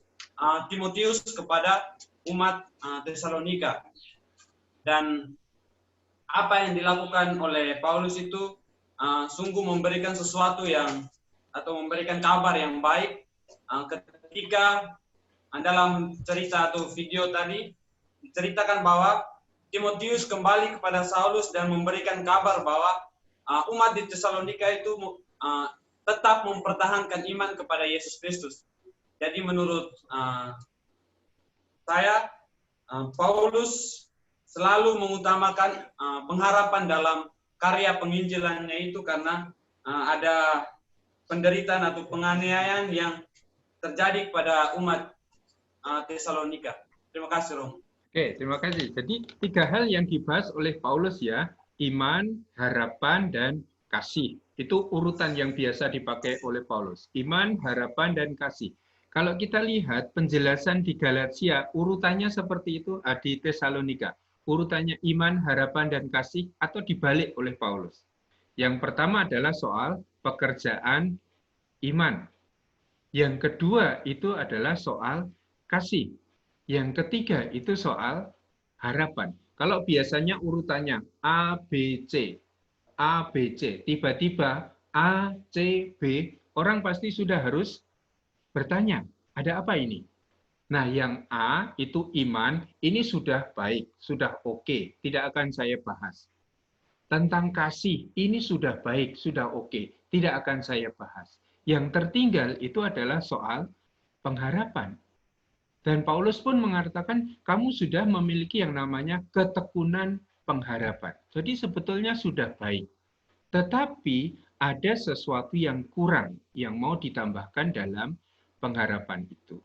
Timotius kepada umat Tesalonika. Dan apa yang dilakukan oleh Paulus itu sungguh memberikan sesuatu atau memberikan kabar yang baik ketika dalam cerita atau video tadi diceritakan bahwa Timotius kembali kepada Saulus dan memberikan kabar bahwa umat di Tesalonika itu tetap mempertahankan iman kepada Yesus Kristus. Jadi menurut saya, Paulus selalu mengutamakan pengharapan dalam karya penginjilannya itu karena ada penderitaan atau penganiayaan yang terjadi kepada umat Tesalonika. Terima kasih, Rom. Oke, terima kasih. Jadi 3 hal yang dibahas oleh Paulus ya, iman, harapan, dan kasih. Itu urutan yang biasa dipakai oleh Paulus. Iman, harapan, dan kasih. Kalau kita lihat penjelasan di Galatia, urutannya seperti itu di Tesalonika. Urutannya iman, harapan, dan kasih, atau dibalik oleh Paulus. Yang pertama adalah soal pekerjaan iman. Yang kedua itu adalah soal kasih. Yang ketiga itu soal harapan. Kalau biasanya urutannya A, B, C. A, B, C. Tiba-tiba A, C, B. Orang pasti sudah harus bertanya, ada apa ini? Nah, yang A itu iman, ini sudah baik, sudah oke, tidak akan saya bahas. Tentang kasih, ini sudah baik, sudah oke, tidak akan saya bahas. Yang tertinggal itu adalah soal pengharapan. Dan Paulus pun mengatakan, kamu sudah memiliki yang namanya ketekunan pengharapan. Jadi sebetulnya sudah baik. Tetapi ada sesuatu yang kurang, yang mau ditambahkan dalam pengharapan itu.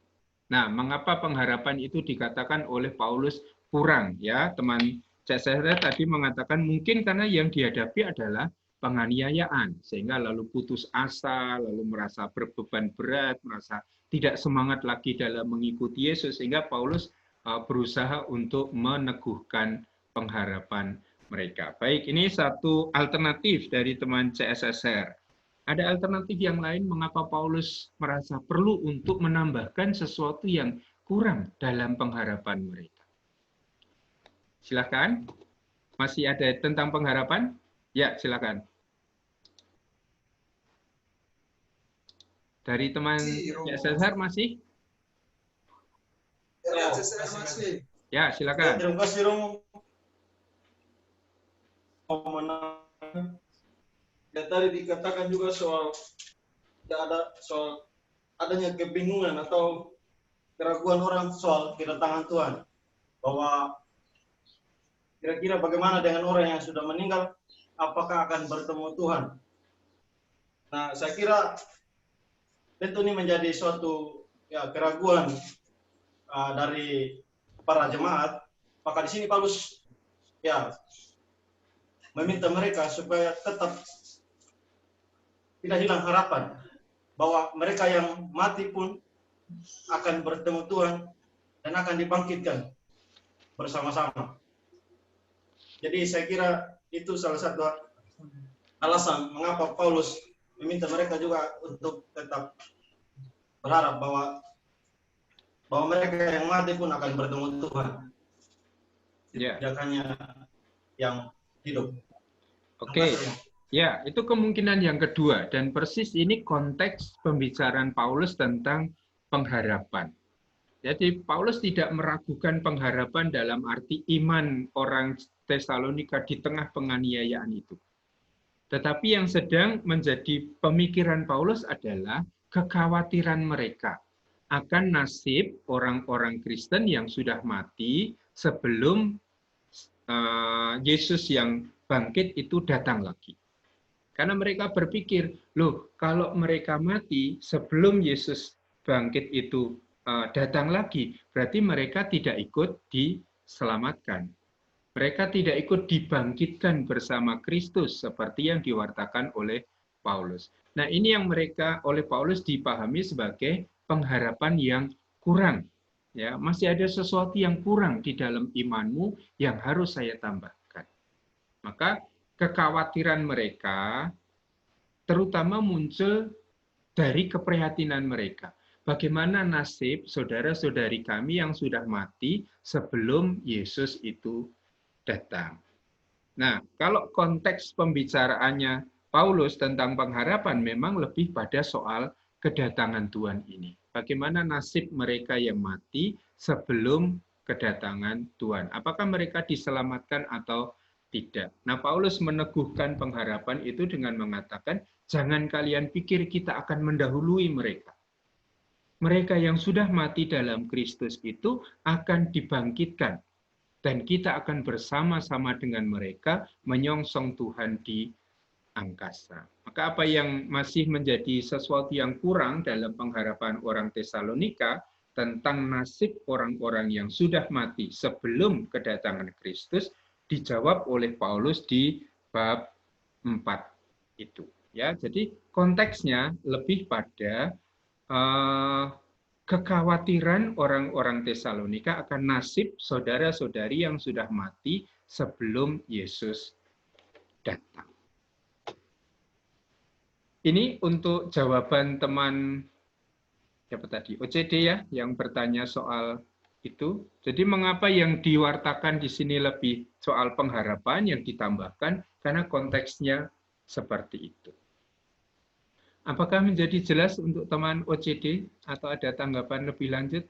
Nah, mengapa pengharapan itu dikatakan oleh Paulus kurang? Ya, teman saya tadi mengatakan mungkin karena yang dihadapi adalah penganiayaan, sehingga lalu putus asa, lalu merasa berbeban berat, merasa tidak semangat lagi dalam mengikuti Yesus, sehingga Paulus berusaha untuk meneguhkan pengharapan mereka. Baik, ini satu alternatif dari teman CSSR. Ada alternatif yang lain mengapa Paulus merasa perlu untuk menambahkan sesuatu yang kurang dalam pengharapan mereka. Silakan. Masih ada tentang pengharapan? Ya, silakan. Dari teman Cek Cesar masih? Ya, silakan. Terima kasih, Romo. Ya, tadi dikatakan juga soal adanya kebingungan atau keraguan orang soal kedatangan Tuhan, bahwa kira-kira bagaimana dengan orang yang sudah meninggal, apakah akan bertemu Tuhan. Nah, saya kira tentu ini menjadi suatu keraguan dari para jemaat. Maka di sini Paulus meminta mereka supaya tetap tidak hilang harapan bahwa mereka yang mati pun akan bertemu Tuhan dan akan dibangkitkan bersama-sama. Jadi saya kira itu salah satu alasan mengapa Paulus meminta mereka juga untuk tetap berharap bahwa mereka yang mati pun akan bertemu Tuhan. Tidak hanya yang hidup. Oke. Ya, itu kemungkinan yang kedua, dan persis ini konteks pembicaraan Paulus tentang pengharapan. Jadi Paulus tidak meragukan pengharapan dalam arti iman orang Tesalonika di tengah penganiayaan itu. Tetapi yang sedang menjadi pemikiran Paulus adalah kekhawatiran mereka akan nasib orang-orang Kristen yang sudah mati sebelum Yesus yang bangkit itu datang lagi. Karena mereka berpikir, loh, kalau mereka mati sebelum Yesus bangkit itu datang lagi, berarti mereka tidak ikut diselamatkan. Mereka tidak ikut dibangkitkan bersama Kristus seperti yang diwartakan oleh Paulus. Nah, ini yang mereka oleh Paulus dipahami sebagai pengharapan yang kurang. Ya, masih ada sesuatu yang kurang di dalam imanmu yang harus saya tambahkan. Maka kekhawatiran mereka terutama muncul dari keprihatinan mereka. Bagaimana nasib saudara-saudari kami yang sudah mati sebelum Yesus itu datang. Nah, kalau konteks pembicaraannya Paulus tentang pengharapan memang lebih pada soal kedatangan Tuhan ini. Bagaimana nasib mereka yang mati sebelum kedatangan Tuhan. Apakah mereka diselamatkan atau tidak. Nah, Paulus meneguhkan pengharapan itu dengan mengatakan, jangan kalian pikir kita akan mendahului mereka. Mereka yang sudah mati dalam Kristus itu akan dibangkitkan. Dan kita akan bersama-sama dengan mereka menyongsong Tuhan di angkasa. Maka apa yang masih menjadi sesuatu yang kurang dalam pengharapan orang Tesalonika tentang nasib orang-orang yang sudah mati sebelum kedatangan Kristus, dijawab oleh Paulus di bab 4 itu. Ya, jadi konteksnya lebih pada kekhawatiran orang-orang Tesalonika akan nasib saudara-saudari yang sudah mati sebelum Yesus datang. Ini untuk jawaban teman siapa tadi? OCD ya, yang bertanya soal itu. Jadi mengapa yang diwartakan di sini lebih soal pengharapan yang ditambahkan karena konteksnya seperti itu. Apakah menjadi jelas untuk teman OCD atau ada tanggapan lebih lanjut?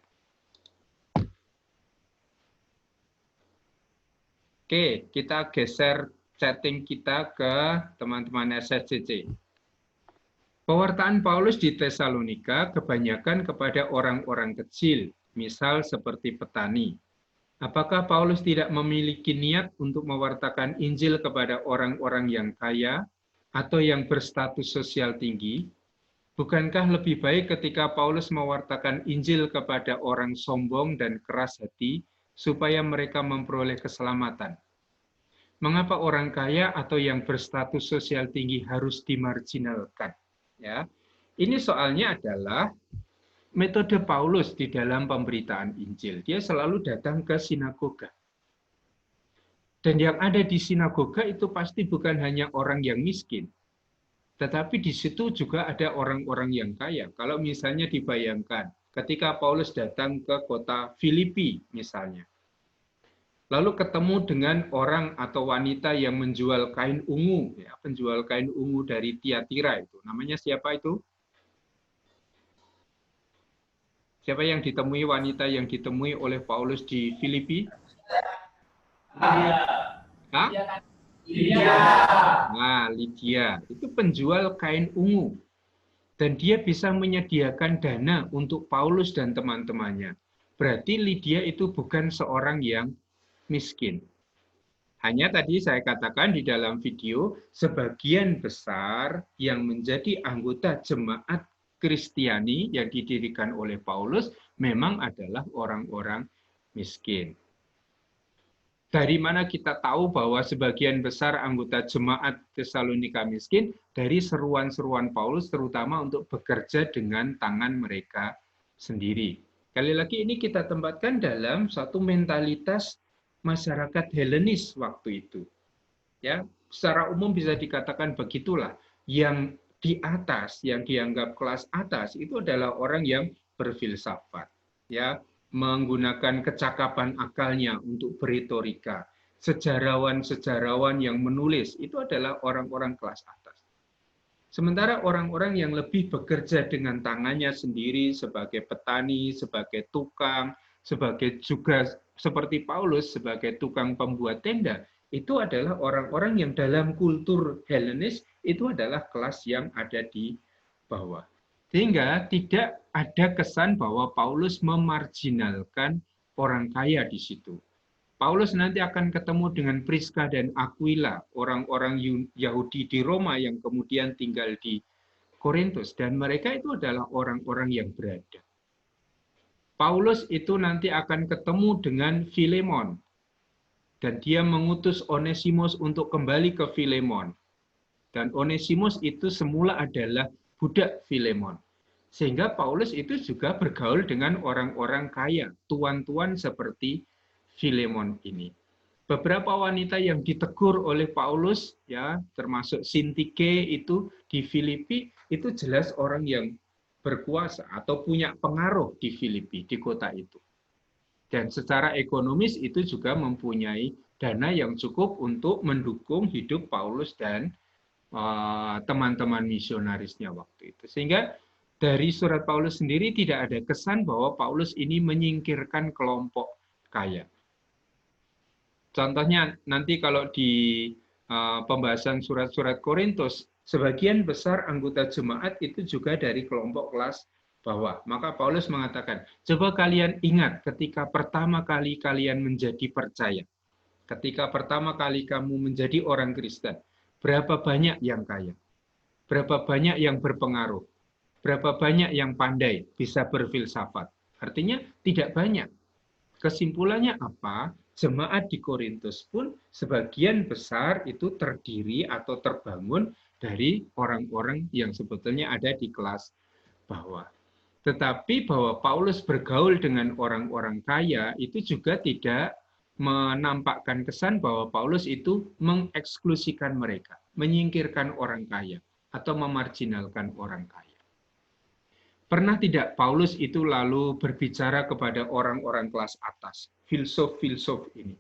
Oke, kita geser chatting kita ke teman-teman SSCC. Pewartaan Paulus di Tesalonika kebanyakan kepada orang-orang kecil, misal seperti petani. Apakah Paulus tidak memiliki niat untuk mewartakan Injil kepada orang-orang yang kaya atau yang berstatus sosial tinggi? Bukankah lebih baik ketika Paulus mewartakan Injil kepada orang sombong dan keras hati supaya mereka memperoleh keselamatan? Mengapa orang kaya atau yang berstatus sosial tinggi harus dimarginalkan? Ya, ini soalnya adalah metode Paulus di dalam pemberitaan Injil. Dia selalu datang ke sinagoga. Dan yang ada di sinagoga itu pasti bukan hanya orang yang miskin. Tetapi di situ juga ada orang-orang yang kaya. Kalau misalnya dibayangkan Ketika Paulus datang ke kota Filipi misalnya, lalu ketemu dengan orang atau wanita yang menjual kain ungu, ya, penjual kain ungu dari Tiatira itu. Namanya siapa itu? Siapa yang ditemui, wanita yang ditemui oleh Paulus di Filipi? Hah? Lydia. Nah, Lydia. Itu penjual kain ungu. Dan dia bisa menyediakan dana untuk Paulus dan teman-temannya. Berarti Lydia itu bukan seorang yang miskin. Hanya tadi saya katakan di dalam video, sebagian besar yang menjadi anggota jemaat Kristiani yang didirikan oleh Paulus memang adalah orang-orang miskin. Dari mana kita tahu bahwa sebagian besar anggota jemaat Tesalonika miskin? Dari seruan-seruan Paulus terutama untuk bekerja dengan tangan mereka sendiri. Sekali lagi ini kita tempatkan dalam satu mentalitas masyarakat Helenis waktu itu. Ya, secara umum bisa dikatakan begitulah. Yang di atas, yang dianggap kelas atas itu adalah orang yang berfilsafat, ya, menggunakan kecakapan akalnya untuk beretorika. Sejarawan-sejarawan yang menulis itu adalah orang-orang kelas atas. Sementara orang-orang yang lebih bekerja dengan tangannya sendiri sebagai petani, sebagai tukang, sebagai juga seperti Paulus sebagai tukang pembuat tenda, itu adalah orang-orang yang dalam kultur Helenis itu adalah kelas yang ada di bawah. Sehingga tidak ada kesan bahwa Paulus memarginalkan orang kaya di situ. Paulus nanti akan ketemu dengan Priska dan Aquila, orang-orang Yahudi di Roma yang kemudian tinggal di Korintus, dan mereka itu adalah orang-orang yang berada. Paulus itu nanti akan ketemu dengan Filemon, dan dia mengutus Onesimus untuk kembali ke Filemon. Dan Onesimus itu semula adalah budak Filemon. Sehingga Paulus itu juga bergaul dengan orang-orang kaya, tuan-tuan seperti Filemon ini. Beberapa wanita yang ditegur oleh Paulus, ya, termasuk Sintike itu di Filipi, itu jelas orang yang berkuasa atau punya pengaruh di Filipi, di kota itu. Dan secara ekonomis itu juga mempunyai dana yang cukup untuk mendukung hidup Paulus dan teman-teman misionarisnya waktu itu. Sehingga dari surat Paulus sendiri tidak ada kesan bahwa Paulus ini menyingkirkan kelompok kaya. Contohnya nanti kalau di pembahasan surat-surat Korintus, sebagian besar anggota jemaat itu juga dari kelompok kelas bawah. Maka Paulus mengatakan, coba kalian ingat ketika pertama kali kalian menjadi percaya. Ketika pertama kali kamu menjadi orang Kristen, berapa banyak yang kaya? Berapa banyak yang berpengaruh? Berapa banyak yang pandai bisa berfilsafat? Artinya tidak banyak. Kesimpulannya apa? Jemaat di Korintus pun sebagian besar itu terdiri atau terbangun dari orang-orang yang sebetulnya ada di kelas bawah. Tetapi bahwa Paulus bergaul dengan orang-orang kaya itu juga tidak menampakkan kesan bahwa Paulus itu mengeksklusikan mereka, menyingkirkan orang kaya atau memarginalkan orang kaya. Pernah tidak Paulus itu lalu berbicara kepada orang-orang kelas atas, filsuf-filsuf ini?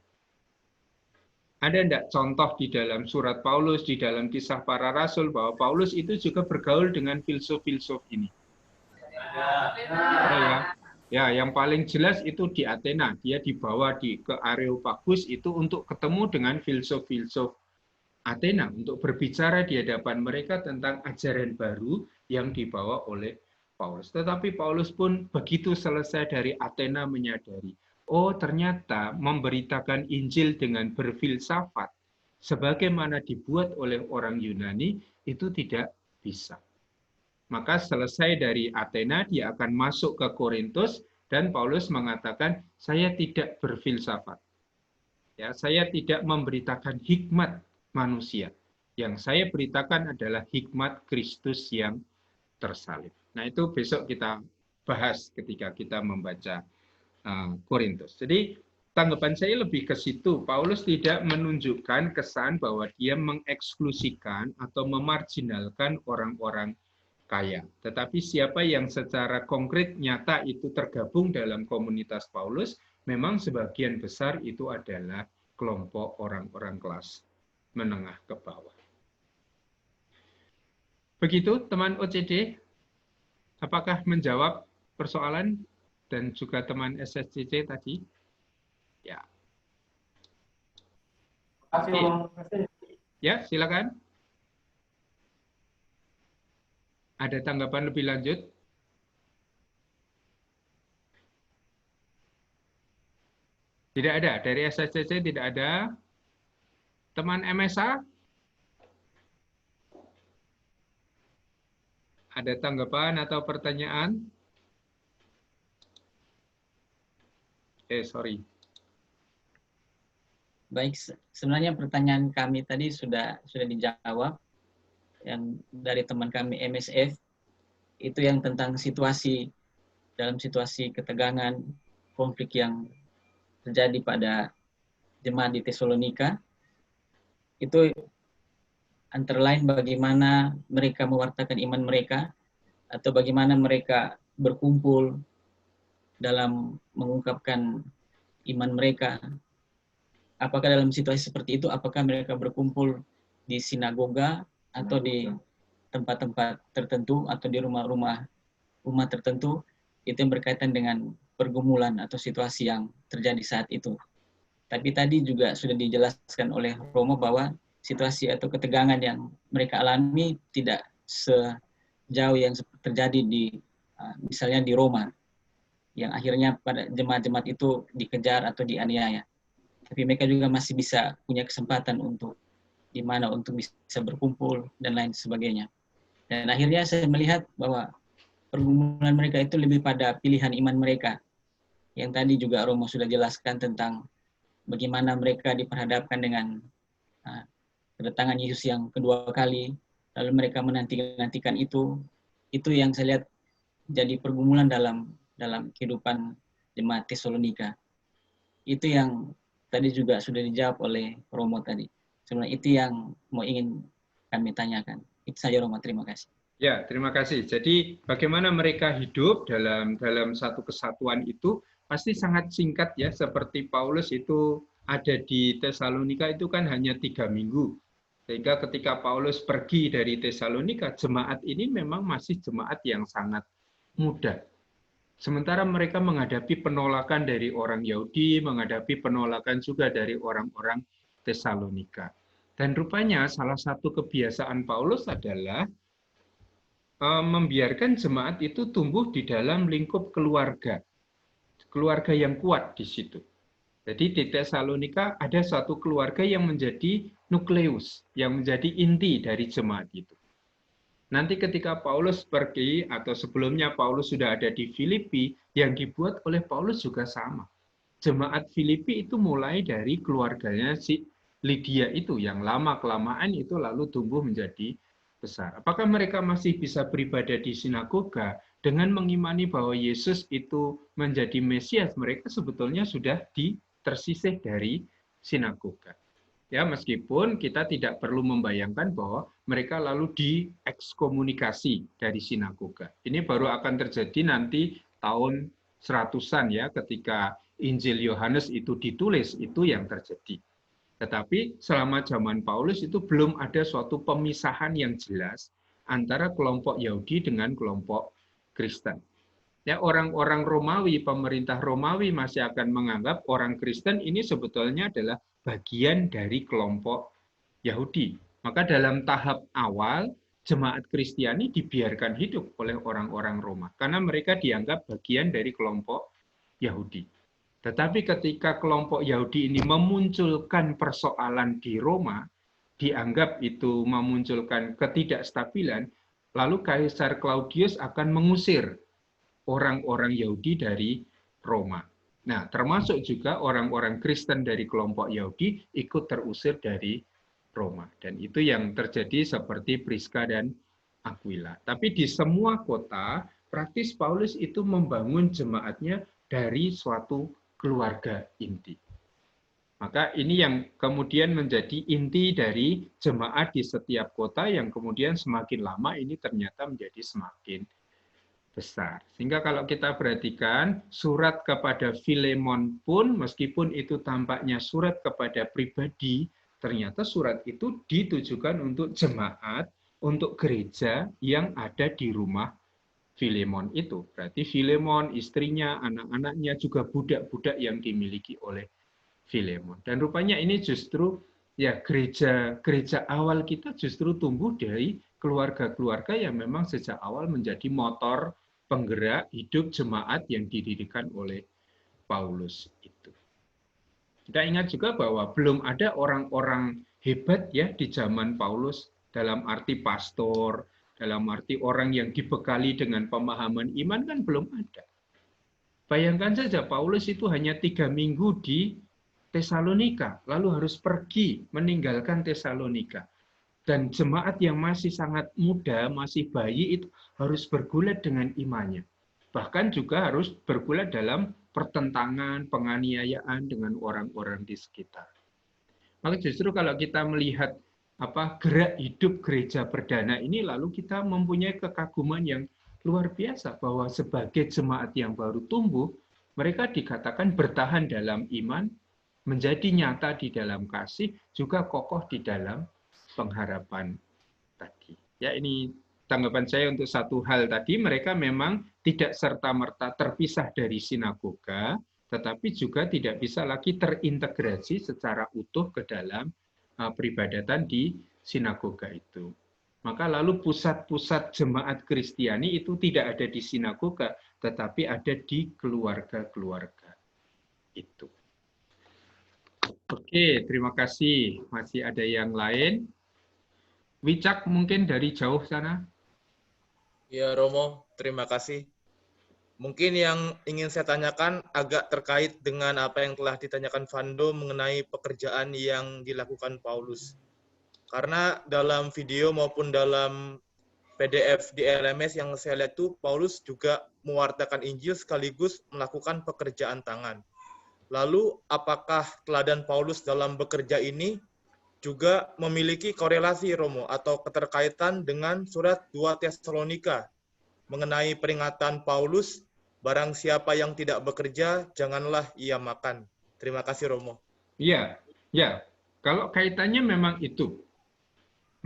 Ada enggak contoh di dalam surat Paulus, di dalam kisah para rasul, bahwa Paulus itu juga bergaul dengan filsuf-filsuf ini? Ya, yang paling jelas itu di Athena. Dia dibawa ke Areopagus itu untuk ketemu dengan filsuf-filsuf Athena, untuk berbicara di hadapan mereka tentang ajaran baru yang dibawa oleh Paulus. Tetapi Paulus pun begitu selesai dari Athena menyadari, oh ternyata memberitakan Injil dengan berfilsafat, sebagaimana dibuat oleh orang Yunani, itu tidak bisa. Maka selesai dari Athena, dia akan masuk ke Korintus, dan Paulus mengatakan, saya tidak berfilsafat. Ya, saya tidak memberitakan hikmat manusia. Yang saya beritakan adalah hikmat Kristus yang tersalib. Nah, itu besok kita bahas ketika kita membaca Korintus. Jadi tanggapan saya lebih ke situ. Paulus tidak menunjukkan kesan bahwa dia mengeksklusikan atau memarginalkan orang-orang kaya. Tetapi siapa yang secara konkret nyata itu tergabung dalam komunitas Paulus, memang sebagian besar itu adalah kelompok orang-orang kelas menengah ke bawah. Begitu teman OCD, apakah menjawab persoalan dan juga teman SSCC tadi? Ya. Ya, silakan. Ada tanggapan lebih lanjut? Tidak ada. Dari SSCC tidak ada. Teman MSA? Ada tanggapan atau pertanyaan? Sorry. Baik, sebenarnya pertanyaan kami tadi sudah dijawab. Yang dari teman kami MSF, itu yang tentang situasi, dalam situasi ketegangan, konflik yang terjadi pada jemaat di Tesalonika, itu antara lain bagaimana mereka mewartakan iman mereka, atau bagaimana mereka berkumpul dalam mengungkapkan iman mereka. Apakah dalam situasi seperti itu, apakah mereka berkumpul di sinagoga, atau di tempat-tempat tertentu, atau di rumah-rumah tertentu, itu yang berkaitan dengan pergumulan atau situasi yang terjadi saat itu. Tapi tadi juga sudah dijelaskan oleh Romo bahwa situasi atau ketegangan yang mereka alami tidak sejauh yang terjadi di misalnya di Roma, yang akhirnya pada jemaat-jemaat itu dikejar atau dianiaya. Tapi mereka juga masih bisa punya kesempatan untuk di mana untuk bisa berkumpul dan lain sebagainya. Dan akhirnya saya melihat bahwa pergumulan mereka itu lebih pada pilihan iman mereka. Yang tadi juga Romo sudah jelaskan tentang bagaimana mereka diperhadapkan dengan kedatangan Yesus yang kedua kali, lalu mereka menantikan itu yang saya lihat jadi pergumulan dalam kehidupan jemaat Tesalonika. Itu yang tadi juga sudah dijawab oleh Romo tadi. Sebenarnya itu yang ingin kami tanyakan. Itu saja Romo, terima kasih. Ya, terima kasih. Jadi bagaimana mereka hidup dalam satu kesatuan itu pasti sangat singkat ya. Seperti Paulus itu ada di Tesalonika itu kan hanya 3 minggu. Sehingga ketika Paulus pergi dari Tesalonika, jemaat ini memang masih jemaat yang sangat muda. Sementara mereka menghadapi penolakan dari orang Yahudi, menghadapi penolakan juga dari orang-orang Tesalonika. Dan rupanya salah satu kebiasaan Paulus adalah membiarkan jemaat itu tumbuh di dalam lingkup keluarga yang kuat di situ. Jadi di Tesalonika ada satu keluarga yang menjadi nukleus, yang menjadi inti dari jemaat itu. Nanti ketika Paulus pergi atau sebelumnya Paulus sudah ada di Filipi, yang dibuat oleh Paulus juga sama. Jemaat Filipi itu mulai dari keluarganya si Lydia itu, yang lama-kelamaan itu lalu tumbuh menjadi besar. Apakah mereka masih bisa beribadah di sinagoga dengan mengimani bahwa Yesus itu menjadi Mesias? Mereka sebetulnya sudah tersisih dari sinagoga. Ya, meskipun kita tidak perlu membayangkan bahwa mereka lalu diekskomunikasi dari sinagoga. Ini baru akan terjadi nanti tahun 100-an ya, ketika Injil Yohanes itu ditulis, itu yang terjadi. Tetapi selama zaman Paulus itu belum ada suatu pemisahan yang jelas antara kelompok Yahudi dengan kelompok Kristen. Ya, orang-orang Romawi, pemerintah Romawi masih akan menganggap orang Kristen ini sebetulnya adalah bagian dari kelompok Yahudi. Maka dalam tahap awal, jemaat Kristiani dibiarkan hidup oleh orang-orang Roma, karena mereka dianggap bagian dari kelompok Yahudi. Tetapi ketika kelompok Yahudi ini memunculkan persoalan di Roma, dianggap itu memunculkan ketidakstabilan, lalu Kaisar Claudius akan mengusir orang-orang Yahudi dari Roma. Nah, termasuk juga orang-orang Kristen dari kelompok Yahudi ikut terusir dari Roma. Dan itu yang terjadi seperti Priska dan Aquila. Tapi di semua kota, praktis Paulus itu membangun jemaatnya dari suatu keluarga inti. Maka ini yang kemudian menjadi inti dari jemaat di setiap kota yang kemudian semakin lama ini ternyata menjadi semakin besar. Sehingga kalau kita perhatikan surat kepada Filemon pun meskipun itu tampaknya surat kepada pribadi, ternyata surat itu ditujukan untuk jemaat, untuk gereja yang ada di rumah Filemon itu. Berarti Filemon, istrinya, anak-anaknya, juga budak-budak yang dimiliki oleh Filemon. Dan rupanya ini justru ya gereja awal kita justru tumbuh dari keluarga-keluarga yang memang sejak awal menjadi motor penggerak hidup jemaat yang didirikan oleh Paulus itu. Kita ingat juga bahwa belum ada orang-orang hebat ya di zaman Paulus dalam arti pastor, dalam arti orang yang dibekali dengan pemahaman iman kan belum ada. Bayangkan saja Paulus itu hanya 3 minggu di Tesalonika, lalu harus pergi meninggalkan Tesalonika. Dan jemaat yang masih sangat muda, masih bayi itu harus bergulat dengan imannya. Bahkan juga harus bergulat dalam pertentangan, penganiayaan dengan orang-orang di sekitar. Maka justru kalau kita melihat gerak hidup gereja perdana ini, lalu kita mempunyai kekaguman yang luar biasa bahwa sebagai jemaat yang baru tumbuh, mereka dikatakan bertahan dalam iman, menjadi nyata di dalam kasih, juga kokoh di dalam pengharapan tadi. Ya, ini tanggapan saya untuk satu hal tadi, mereka memang tidak serta-merta terpisah dari sinagoga, tetapi juga tidak bisa lagi terintegrasi secara utuh ke dalam peribadatan di sinagoga itu. Maka lalu pusat-pusat jemaat Kristiani itu tidak ada di sinagoga, tetapi ada di keluarga-keluarga itu. Oke, terima kasih. Masih ada yang lain? Wicak mungkin dari jauh sana. Ya, Romo, terima kasih. Mungkin yang ingin saya tanyakan agak terkait dengan apa yang telah ditanyakan Vando mengenai pekerjaan yang dilakukan Paulus. Karena dalam video maupun dalam PDF di LMS yang saya lihat tuh, Paulus juga mewartakan Injil sekaligus melakukan pekerjaan tangan. Lalu, apakah teladan Paulus dalam bekerja ini juga memiliki korelasi, Romo, atau keterkaitan dengan surat 2 Tesalonika mengenai peringatan Paulus, barang siapa yang tidak bekerja, janganlah ia makan. Terima kasih, Romo. Iya, ya. Kalau kaitannya memang itu.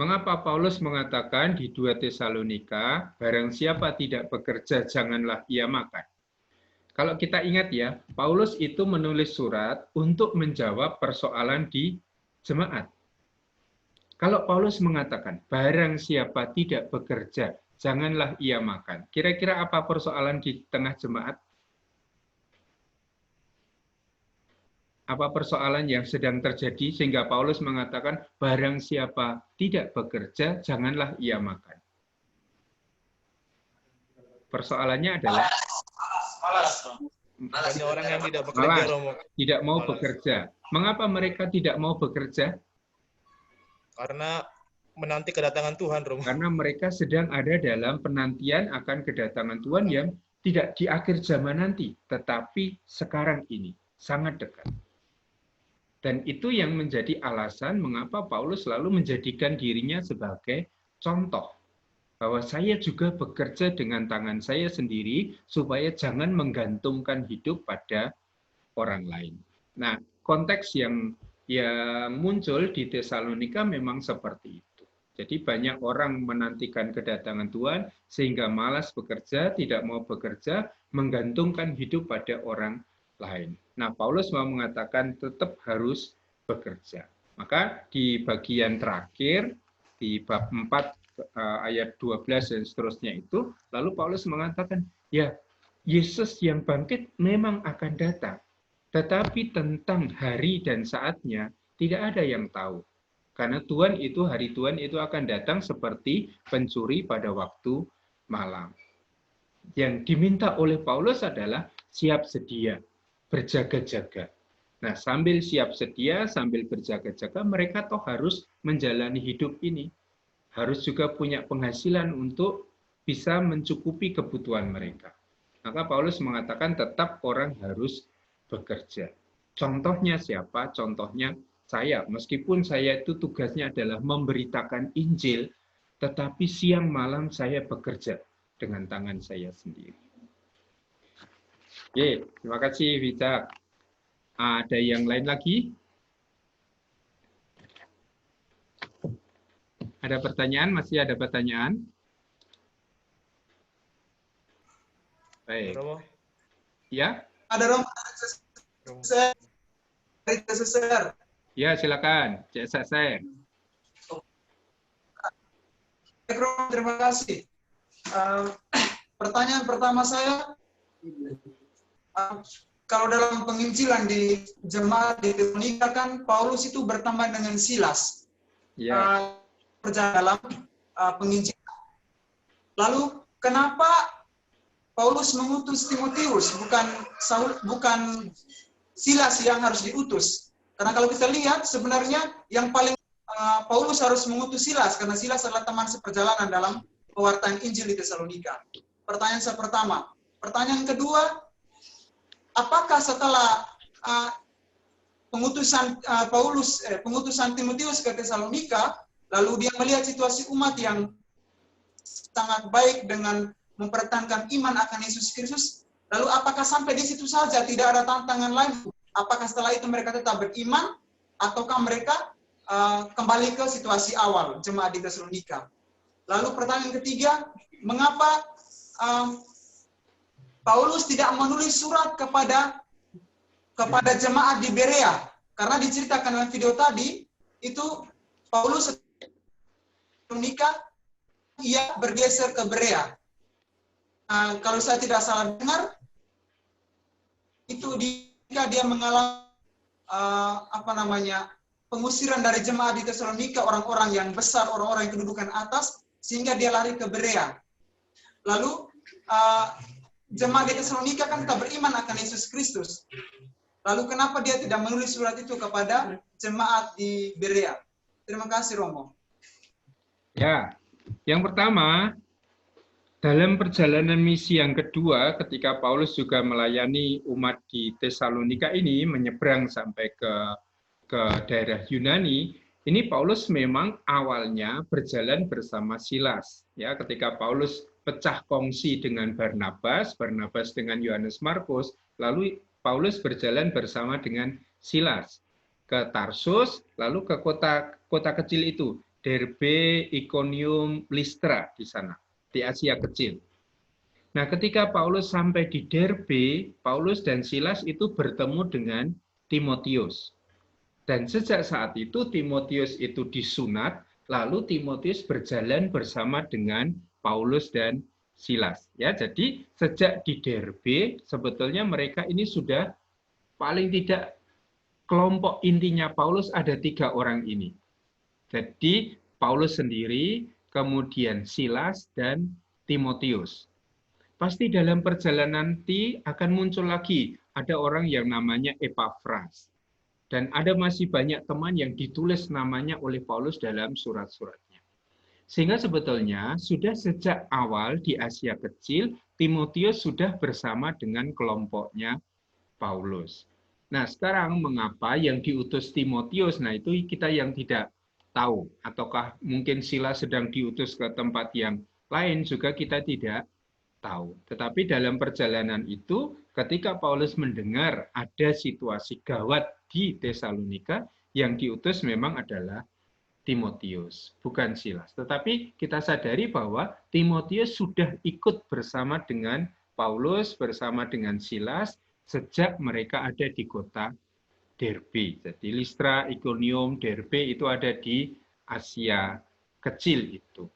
Mengapa Paulus mengatakan di 2 Tesalonika, barang siapa tidak bekerja, janganlah ia makan. Kalau kita ingat ya, Paulus itu menulis surat untuk menjawab persoalan di jemaat. Kalau Paulus mengatakan, barang siapa tidak bekerja, janganlah ia makan. Kira-kira apa persoalan di tengah jemaat? Apa persoalan yang sedang terjadi sehingga Paulus mengatakan, barang siapa tidak bekerja, janganlah ia makan. Persoalannya adalah Banyak orang yang tidak bekerja, Romo. Tidak mau bekerja. Mengapa mereka tidak mau bekerja? Karena menanti kedatangan Tuhan, Romo. Karena mereka sedang ada dalam penantian akan kedatangan Tuhan yang tidak di akhir zaman nanti, tetapi sekarang ini, sangat dekat. Dan itu yang menjadi alasan mengapa Paulus selalu menjadikan dirinya sebagai contoh. Bahwa saya juga bekerja dengan tangan saya sendiri supaya jangan menggantungkan hidup pada orang lain. Nah, konteks yang muncul di Tesalonika memang seperti itu. Jadi banyak orang menantikan kedatangan Tuhan sehingga malas bekerja, tidak mau bekerja, menggantungkan hidup pada orang lain. Nah, Paulus mau mengatakan tetap harus bekerja. Maka di bagian terakhir, di bab 4, ayat 12 dan seterusnya itu, lalu Paulus mengatakan, ya, Yesus yang bangkit memang akan datang. Tetapi tentang hari dan saatnya, tidak ada yang tahu. Karena hari Tuhan itu akan datang seperti pencuri pada waktu malam. Yang diminta oleh Paulus adalah siap sedia, berjaga-jaga. Nah, sambil siap sedia, sambil berjaga-jaga, mereka toh harus menjalani hidup ini. Harus juga punya penghasilan untuk bisa mencukupi kebutuhan mereka. Maka Paulus mengatakan tetap orang harus bekerja. Contohnya siapa? Contohnya saya. Meskipun saya itu tugasnya adalah memberitakan Injil, tetapi siang malam saya bekerja dengan tangan saya sendiri. Oke, terima kasih Vita. Ada yang lain lagi? Ada pertanyaan? Masih ada pertanyaan? Baik. Ya? Ada Romo. Ya, silakan. Cek saya. Terima kasih. Pertanyaan pertama saya, kalau dalam penginjilan di jemaat di Tesalonika kan Paulus itu berteman dengan Silas. Ya. Dalam penginjilan. Lalu kenapa Paulus mengutus Timotius, bukan Silas yang harus diutus? Karena kalau kita lihat sebenarnya yang paling Paulus harus mengutus Silas karena Silas adalah teman seperjalanan dalam pewartaan Injil di Tesalonika. Pertanyaan saya pertama. Pertanyaan kedua, apakah setelah pengutusan Timotius ke Tesalonika, lalu dia melihat situasi umat yang sangat baik dengan mempertahankan iman akan Yesus Kristus, lalu apakah sampai di situ saja tidak ada tantangan lain? Apakah setelah itu mereka tetap beriman, ataukah mereka kembali ke situasi awal jemaat di Tesalonika? Lalu pertanyaan ketiga, mengapa Paulus tidak menulis surat kepada jemaat di Berea? Karena diceritakan dalam video tadi, itu Paulus Tesalonika, ia bergeser ke Berea. Kalau saya tidak salah dengar, itu dia mengalami pengusiran dari jemaat di Tesalonika, orang-orang yang besar, orang-orang yang kedudukan atas, sehingga dia lari ke Berea. Lalu jemaat di Tesalonika kan tak beriman akan Yesus Kristus. Lalu kenapa dia tidak menulis surat itu kepada jemaat di Berea? Terima kasih, Romo. Ya, yang pertama, dalam perjalanan misi yang kedua, ketika Paulus juga melayani umat di Tesalonika ini, menyeberang sampai ke daerah Yunani, ini Paulus memang awalnya berjalan bersama Silas. Ya, ketika Paulus pecah kongsi dengan Barnabas dengan Yohanes Markus, lalu Paulus berjalan bersama dengan Silas ke Tarsus, lalu ke kota kecil itu, Derbe, Iconium, Listra di sana, di Asia Kecil. Nah, ketika Paulus sampai di Derbe, Paulus dan Silas itu bertemu dengan Timotius. Dan sejak saat itu Timotius itu disunat, lalu Timotius berjalan bersama dengan Paulus dan Silas. Ya, jadi sejak di Derbe sebetulnya mereka ini sudah paling tidak kelompok intinya Paulus ada 3 orang ini. Jadi Paulus sendiri, kemudian Silas dan Timotius. Pasti dalam perjalanan nanti akan muncul lagi ada orang yang namanya Epafras. Dan ada masih banyak teman yang ditulis namanya oleh Paulus dalam surat-suratnya. Sehingga sebetulnya sudah sejak awal di Asia Kecil, Timotius sudah bersama dengan kelompoknya Paulus. Nah, sekarang mengapa yang diutus Timotius? Nah, itu kita yang tidak tahu. Ataukah mungkin Silas sedang diutus ke tempat yang lain juga kita tidak tahu. Tetapi dalam perjalanan itu, ketika Paulus mendengar ada situasi gawat di Tesalonika, yang diutus memang adalah Timotius, bukan Silas. Tetapi kita sadari bahwa Timotius sudah ikut bersama dengan Paulus, bersama dengan Silas, sejak mereka ada di kota Derbe. Jadi Listra, Iconium, Derbe itu ada di Asia Kecil itu.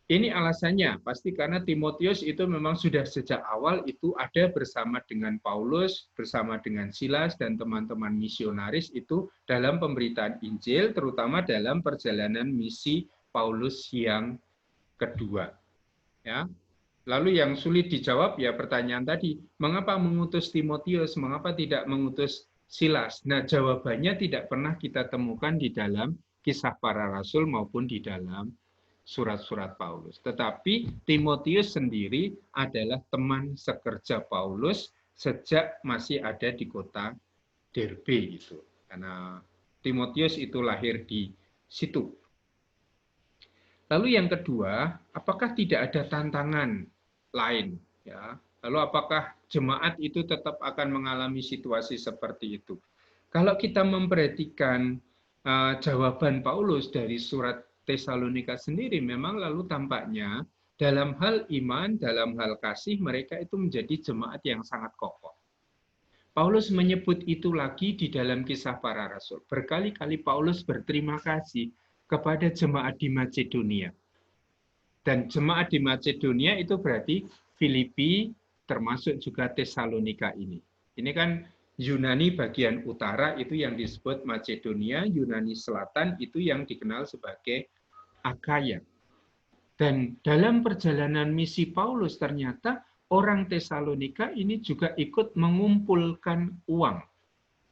Ini alasannya, pasti karena Timotius itu memang sudah sejak awal itu ada bersama dengan Paulus, bersama dengan Silas dan teman-teman misionaris itu dalam pemberitaan Injil, terutama dalam perjalanan misi Paulus yang kedua. Ya. Lalu yang sulit dijawab ya pertanyaan tadi, mengapa mengutus Timotius, mengapa tidak mengutus Silas? Nah, jawabannya tidak pernah kita temukan di dalam Kisah Para Rasul maupun di dalam surat-surat Paulus. Tetapi Timotius sendiri adalah teman sekerja Paulus sejak masih ada di kota Derbe itu. Karena Timotius itu lahir di situ. Lalu yang kedua, apakah tidak ada tantangan lain? Ya, lalu apakah jemaat itu tetap akan mengalami situasi seperti itu? Kalau kita memperhatikan jawaban Paulus dari surat Tesalonika sendiri, memang lalu tampaknya dalam hal iman, dalam hal kasih, mereka itu menjadi jemaat yang sangat kokoh. Paulus menyebut itu lagi di dalam Kisah Para Rasul. Berkali-kali Paulus berterima kasih kepada jemaat di Macedonia. Dan jemaat di Macedonia itu berarti Filipi, termasuk juga Tesalonika ini. Ini kan Yunani bagian utara itu yang disebut Macedonia, Yunani selatan itu yang dikenal sebagai Akaya. Dan dalam perjalanan misi Paulus ternyata orang Tesalonika ini juga ikut mengumpulkan uang,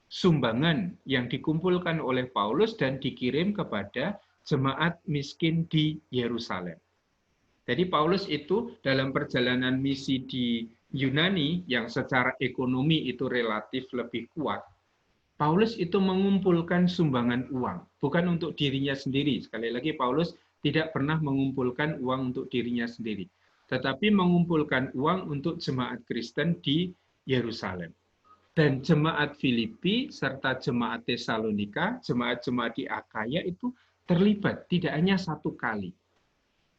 sumbangan yang dikumpulkan oleh Paulus dan dikirim kepada jemaat miskin di Yerusalem. Jadi Paulus itu dalam perjalanan misi di Yunani yang secara ekonomi itu relatif lebih kuat, Paulus itu mengumpulkan sumbangan uang, bukan untuk dirinya sendiri. Sekali lagi Paulus tidak pernah mengumpulkan uang untuk dirinya sendiri, tetapi mengumpulkan uang untuk jemaat Kristen di Yerusalem. Dan jemaat Filipi serta jemaat Tesalonika, jemaat-jemaat di Akaya itu terlibat tidak hanya satu kali.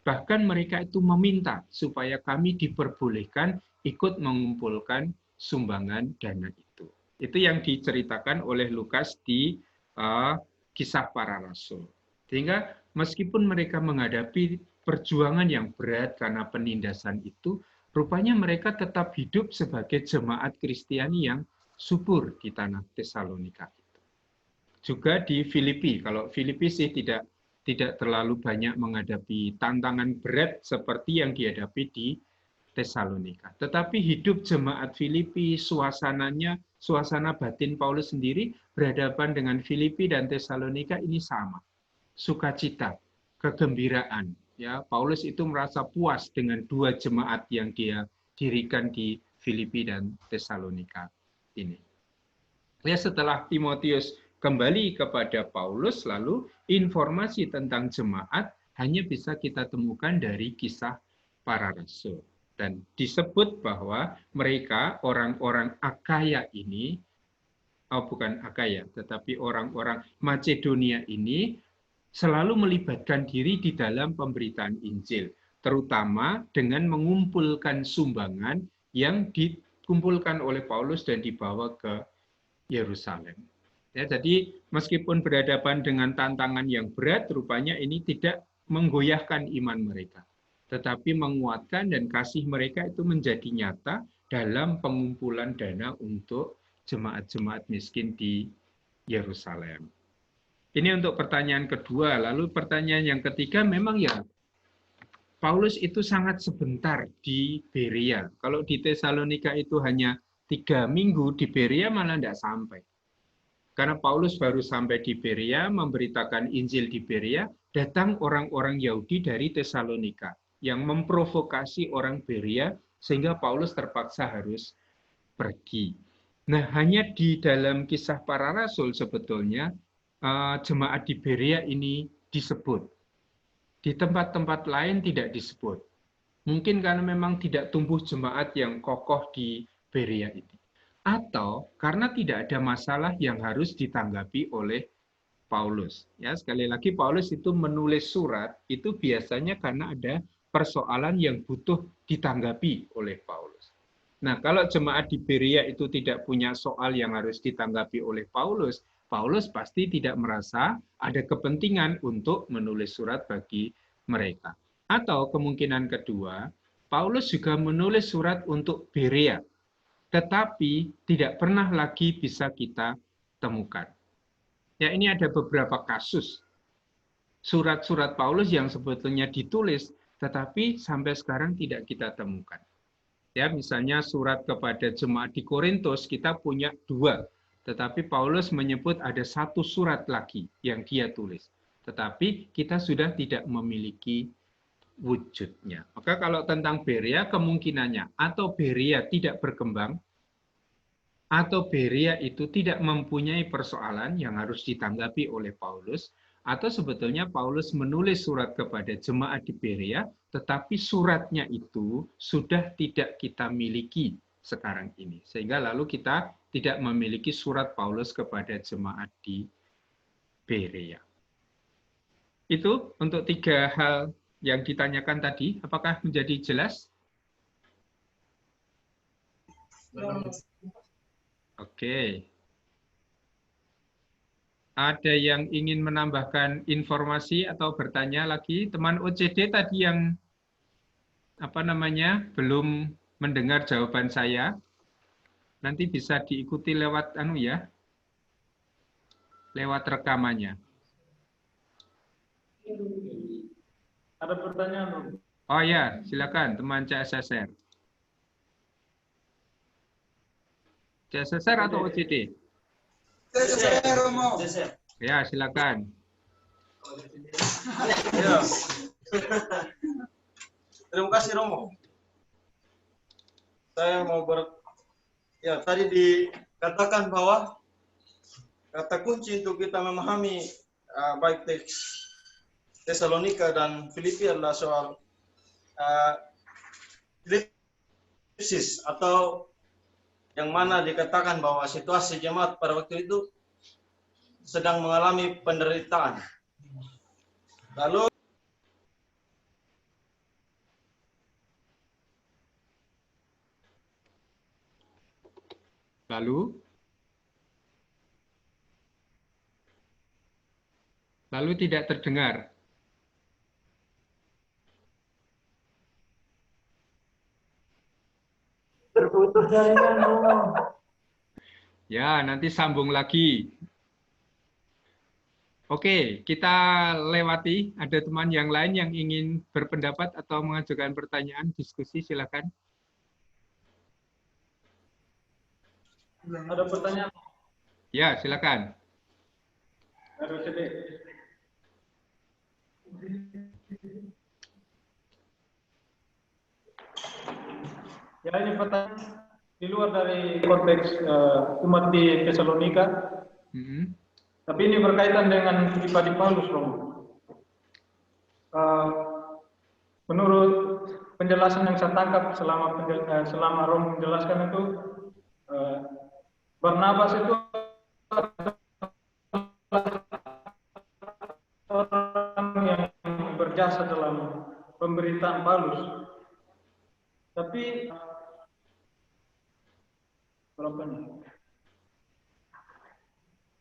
Bahkan mereka itu meminta supaya kami diperbolehkan ikut mengumpulkan sumbangan dana itu. Itu yang diceritakan oleh Lukas di Kisah Para Rasul. Sehingga meskipun mereka menghadapi perjuangan yang berat karena penindasan itu, rupanya mereka tetap hidup sebagai jemaat Kristiani yang subur di tanah Tesalonika itu. Juga di Filipi, kalau Filipi sih tidak terlalu banyak menghadapi tantangan berat seperti yang dihadapi di Tesalonika. Tetapi hidup jemaat Filipi, suasananya, suasana batin Paulus sendiri berhadapan dengan Filipi dan Tesalonika ini sama. Sukacita, kegembiraan. Ya, Paulus itu merasa puas dengan dua jemaat yang dia dirikan di Filipi dan Tesalonika ini. Ya, setelah Timotius kembali kepada Paulus, lalu informasi tentang jemaat hanya bisa kita temukan dari Kisah Para Rasul. Dan disebut bahwa mereka, orang-orang Akaya ini, bukan Akaya, tetapi orang-orang Macedonia ini, selalu melibatkan diri di dalam pemberitaan Injil, terutama dengan mengumpulkan sumbangan yang dikumpulkan oleh Paulus dan dibawa ke Yerusalem. Ya, jadi meskipun berhadapan dengan tantangan yang berat, rupanya ini tidak menggoyahkan iman mereka, tetapi menguatkan dan kasih mereka itu menjadi nyata dalam pengumpulan dana untuk jemaat-jemaat miskin di Yerusalem. Ini untuk pertanyaan kedua. Lalu pertanyaan yang ketiga, memang ya Paulus itu sangat sebentar di Berea. Kalau di Tesalonika itu hanya 3 minggu, di Berea malah tidak sampai. Karena Paulus baru sampai di Berea, memberitakan Injil di Berea, datang orang-orang Yahudi dari Tesalonika yang memprovokasi orang Berea sehingga Paulus terpaksa harus pergi. Nah, hanya di dalam Kisah Para Rasul sebetulnya jemaat di Berea ini disebut. Di tempat-tempat lain tidak disebut. Mungkin karena memang tidak tumbuh jemaat yang kokoh di Berea itu. Atau karena tidak ada masalah yang harus ditanggapi oleh Paulus. Ya, sekali lagi Paulus itu menulis surat itu biasanya karena ada persoalan yang butuh ditanggapi oleh Paulus. Nah, kalau jemaat di Berea itu tidak punya soal yang harus ditanggapi oleh Paulus, Paulus pasti tidak merasa ada kepentingan untuk menulis surat bagi mereka. Atau kemungkinan kedua, Paulus juga menulis surat untuk Berea, tetapi tidak pernah lagi bisa kita temukan. Ya, ini ada beberapa kasus surat-surat Paulus yang sebetulnya ditulis, tetapi sampai sekarang tidak kita temukan. Ya, misalnya surat kepada jemaat di Korintus kita punya 2. Tetapi Paulus menyebut ada 1 surat lagi yang dia tulis. Tetapi kita sudah tidak memiliki wujudnya. Maka kalau tentang Berea kemungkinannya atau Berea tidak berkembang atau Berea itu tidak mempunyai persoalan yang harus ditanggapi oleh Paulus, atau sebetulnya Paulus menulis surat kepada jemaat di Berea, tetapi suratnya itu sudah tidak kita miliki sekarang ini. Sehingga lalu kita tidak memiliki surat Paulus kepada jemaat di Berea. Itu untuk 3 hal yang ditanyakan tadi. Apakah menjadi jelas? Oke. Ada yang ingin menambahkan informasi atau bertanya lagi? Teman OCD tadi yang belum mendengar jawaban saya, nanti bisa diikuti lewat lewat rekamannya. Ada pertanyaan, Om? Oh ya, silakan teman CSSR. CSSR atau OCD? CSSR, Romo. Ya, silakan. Ya. Terima kasih, Romo. Saya mau tadi dikatakan bahwa kata kunci untuk kita memahami baik teks Tesalonika dan Filipi adalah soal krisis, atau yang mana dikatakan bahwa situasi jemaat pada waktu itu sedang mengalami penderitaan. Lalu tidak terdengar. Terputus jaringan, Romo. Ya, nanti sambung lagi. Oke, kita lewati. Ada teman yang lain yang ingin berpendapat atau mengajukan pertanyaan, diskusi, silakan. Ada pertanyaan? Ya, silakan. Ada sedih. Ya, ini pertanyaan di luar dari konteks umat di Tesalonika. Tapi ini berkaitan dengan pribadi Paulus, Romo. Menurut penjelasan yang saya tangkap selama Romo menjelaskan itu, Barnabas itu orang yang berjasa dalam pemberitaan Paulus. Tapi berapa nih?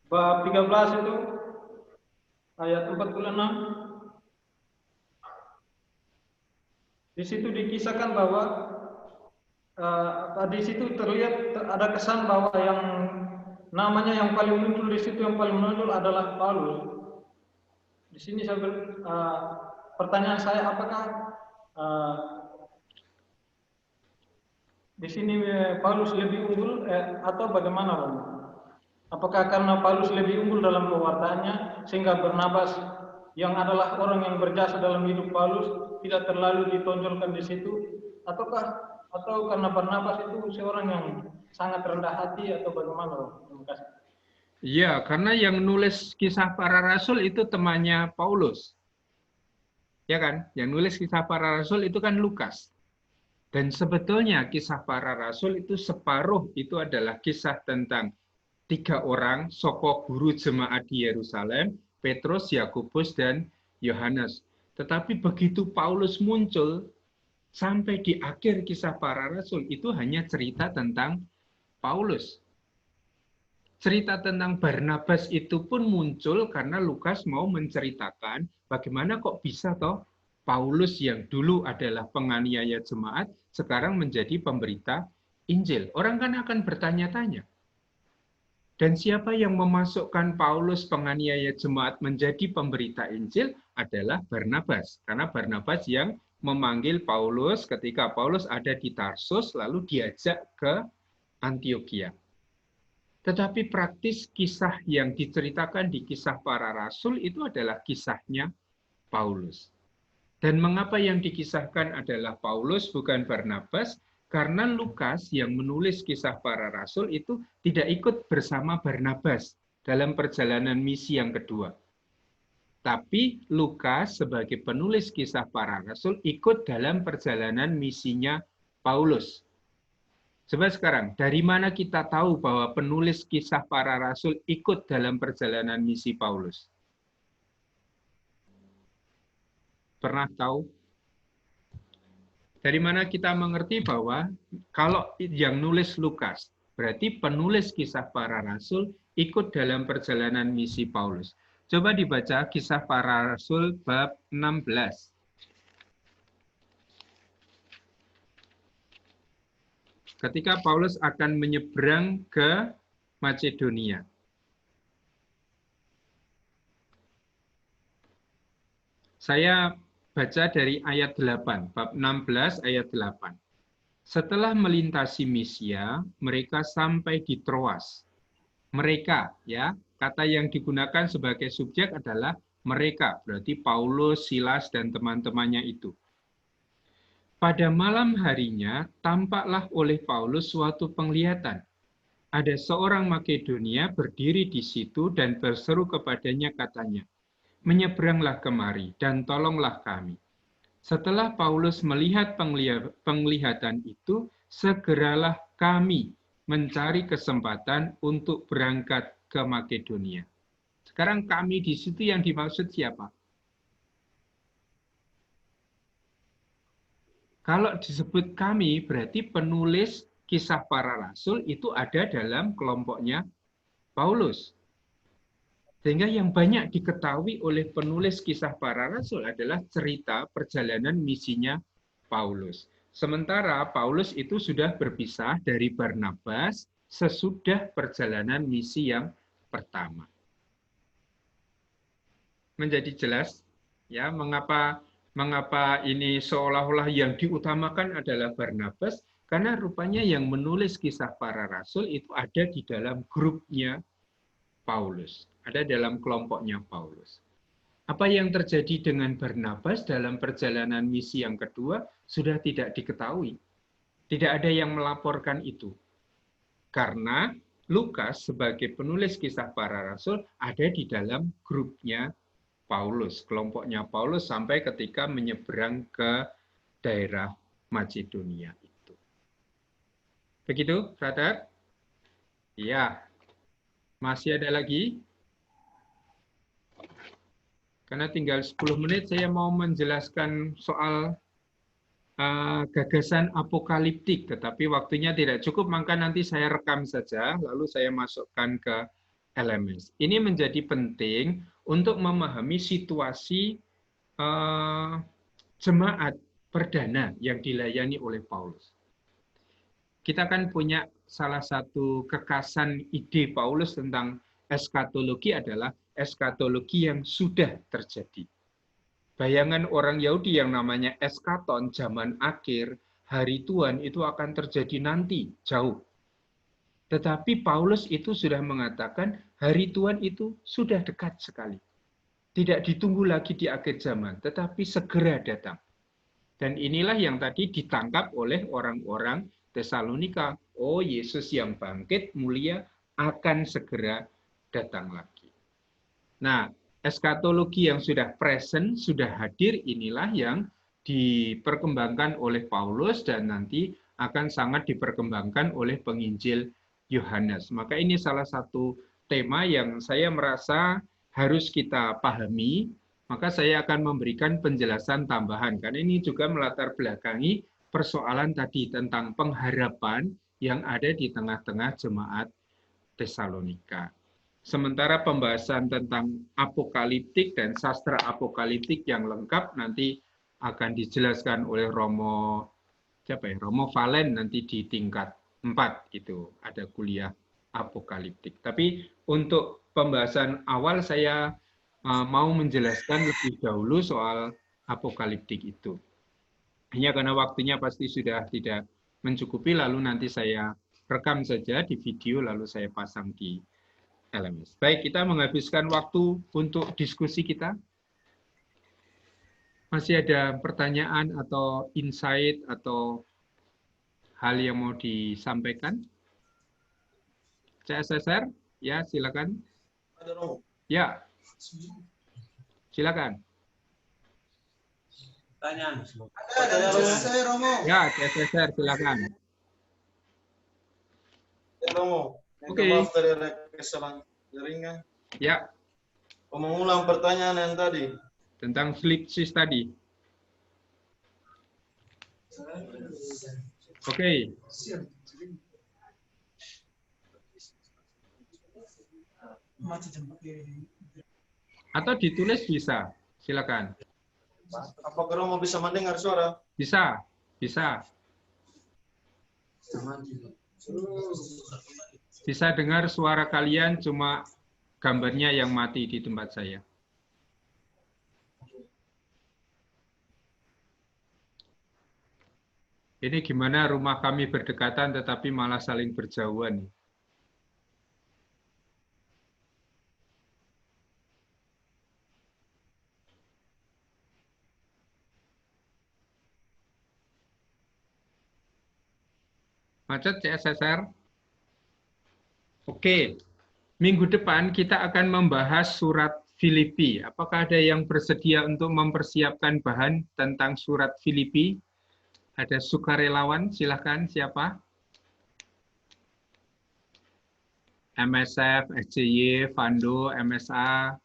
Bab 13 itu ayat 46. Di situ dikisahkan bahwa di situ terlihat ada kesan bahwa yang namanya yang paling muncul di situ, yang paling menonjol adalah Paulus. Di sini pertanyaan saya, apakah di sini Paulus lebih unggul atau bagaimana, Romo? Apakah karena Paulus lebih unggul dalam pewartaannya sehingga Barnabas yang adalah orang yang berjasa dalam hidup Paulus tidak terlalu ditonjolkan di situ, atau karena Barnabas itu seorang yang sangat rendah hati, atau bagaimana, Romo? Terima kasih. Iya, karena yang nulis Kisah Para Rasul itu temannya Paulus. Ya kan? Yang nulis Kisah Para Rasul itu kan Lukas. Dan sebetulnya Kisah Para Rasul itu separuh itu adalah kisah tentang 3 orang soko guru jemaat di Yerusalem, Petrus, Yakobus, dan Yohanes. Tetapi begitu Paulus muncul, sampai di akhir Kisah Para Rasul itu hanya cerita tentang Paulus. Cerita tentang Barnabas itu pun muncul karena Lukas mau menceritakan bagaimana kok bisa toh Paulus yang dulu adalah penganiaya jemaat sekarang menjadi pemberita Injil. Orang kan akan bertanya-tanya. Dan siapa yang memasukkan Paulus penganiaya jemaat menjadi pemberita Injil adalah Barnabas. Karena Barnabas yang memanggil Paulus ketika Paulus ada di Tarsus lalu diajak ke Antiokhia. Tetapi praktis kisah yang diceritakan di Kisah Para Rasul itu adalah kisahnya Paulus. Dan mengapa yang dikisahkan adalah Paulus bukan Barnabas? Karena Lukas yang menulis kisah para rasul itu tidak ikut bersama Barnabas dalam perjalanan misi yang kedua. Tapi Lukas sebagai penulis kisah para rasul ikut dalam perjalanan misinya Paulus. Coba sekarang, dari mana kita tahu bahwa penulis kisah para rasul ikut dalam perjalanan misi Paulus? Pernah tahu? Dari mana kita mengerti bahwa kalau yang nulis Lukas, berarti penulis kisah para rasul ikut dalam perjalanan misi Paulus. Coba dibaca kisah para rasul bab 16. Ketika Paulus akan menyeberang ke Makedonia. Saya baca dari ayat 8, bab 16 ayat 8. Setelah melintasi Misia, mereka sampai di Troas. Mereka, ya, kata yang digunakan sebagai subjek adalah mereka, berarti Paulus, Silas, dan teman-temannya itu. Pada malam harinya, tampaklah oleh Paulus suatu penglihatan. Ada seorang Makedonia berdiri di situ dan berseru kepadanya katanya, menyeberanglah kemari dan tolonglah kami. Setelah Paulus melihat penglihatan itu, segeralah kami mencari kesempatan untuk berangkat ke Makedonia. Sekarang kami di situ yang dimaksud siapa? Kalau disebut kami, berarti penulis kisah para rasul itu ada dalam kelompoknya Paulus. Sehingga yang banyak diketahui oleh penulis kisah para rasul adalah cerita perjalanan misinya Paulus. Sementara Paulus itu sudah berpisah dari Barnabas sesudah perjalanan misi yang pertama. Menjadi jelas ya mengapa ini seolah-olah yang diutamakan adalah Barnabas, karena rupanya yang menulis kisah para rasul itu ada di dalam grupnya Paulus, ada dalam kelompoknya Paulus. Apa yang terjadi dengan Barnabas dalam perjalanan misi yang kedua sudah tidak diketahui. Tidak ada yang melaporkan itu. Karena Lukas sebagai penulis kisah para rasul ada di dalam grupnya Paulus, kelompoknya Paulus sampai ketika menyeberang ke daerah Makedonia itu. Begitu, saudara? Ya. Masih ada lagi? Karena tinggal 10 menit saya mau menjelaskan soal gagasan apokaliptik, tetapi waktunya tidak cukup, maka nanti saya rekam saja, lalu saya masukkan ke LMS. Ini menjadi penting untuk memahami situasi jemaat perdana yang dilayani oleh Paulus. Kita kan punya salah satu kekasan ide Paulus tentang eskatologi adalah eskatologi yang sudah terjadi. Bayangan orang Yahudi yang namanya eskaton, zaman akhir, hari Tuhan itu akan terjadi nanti, jauh. Tetapi Paulus itu sudah mengatakan hari Tuhan itu sudah dekat sekali. Tidak ditunggu lagi di akhir zaman, tetapi segera datang. Dan inilah yang tadi ditangkap oleh orang-orang Tesalonika. Oh, Yesus yang bangkit mulia akan segera datang lagi. Nah, eskatologi yang sudah present, sudah hadir, inilah yang diperkembangkan oleh Paulus dan nanti akan sangat diperkembangkan oleh penginjil Yohanes. Maka ini salah satu tema yang saya merasa harus kita pahami, maka saya akan memberikan penjelasan tambahan, karena ini juga melatar belakangi persoalan tadi tentang pengharapan yang ada di tengah-tengah jemaat Tesalonika. Sementara pembahasan tentang apokaliptik dan sastra apokaliptik yang lengkap nanti akan dijelaskan oleh Romo Valen nanti di tingkat 4 gitu, ada kuliah apokaliptik. Tapi untuk pembahasan awal saya mau menjelaskan lebih dahulu soal apokaliptik itu. Hanya karena waktunya pasti sudah tidak mencukupi, lalu nanti saya rekam saja di video lalu saya pasang di LMS. Baik, kita menghabiskan waktu untuk diskusi kita. Masih ada pertanyaan atau insight atau hal yang mau disampaikan? CSSR, ya silakan. Ya, silakan. Tanya. Ya, CSSR, silakan. Romo, Oke. maaf tadi ada kesalahan jaringan. Ya. Mengulang pertanyaan yang tadi. Tentang slipsis tadi. Oke. Atau ditulis bisa, silakan. Apakah Romo bisa mendengar suara? Bisa, bisa. Bisa dengar suara kalian, cuma gambarnya yang mati di tempat saya. Ini gimana rumah kami berdekatan tetapi malah saling berjauhan. Macet CSSR? Oke, minggu depan kita akan membahas surat Filipi. Apakah ada yang bersedia untuk mempersiapkan bahan tentang surat Filipi? Ada sukarelawan, silahkan siapa? MSF, SJY, Fando, MSA,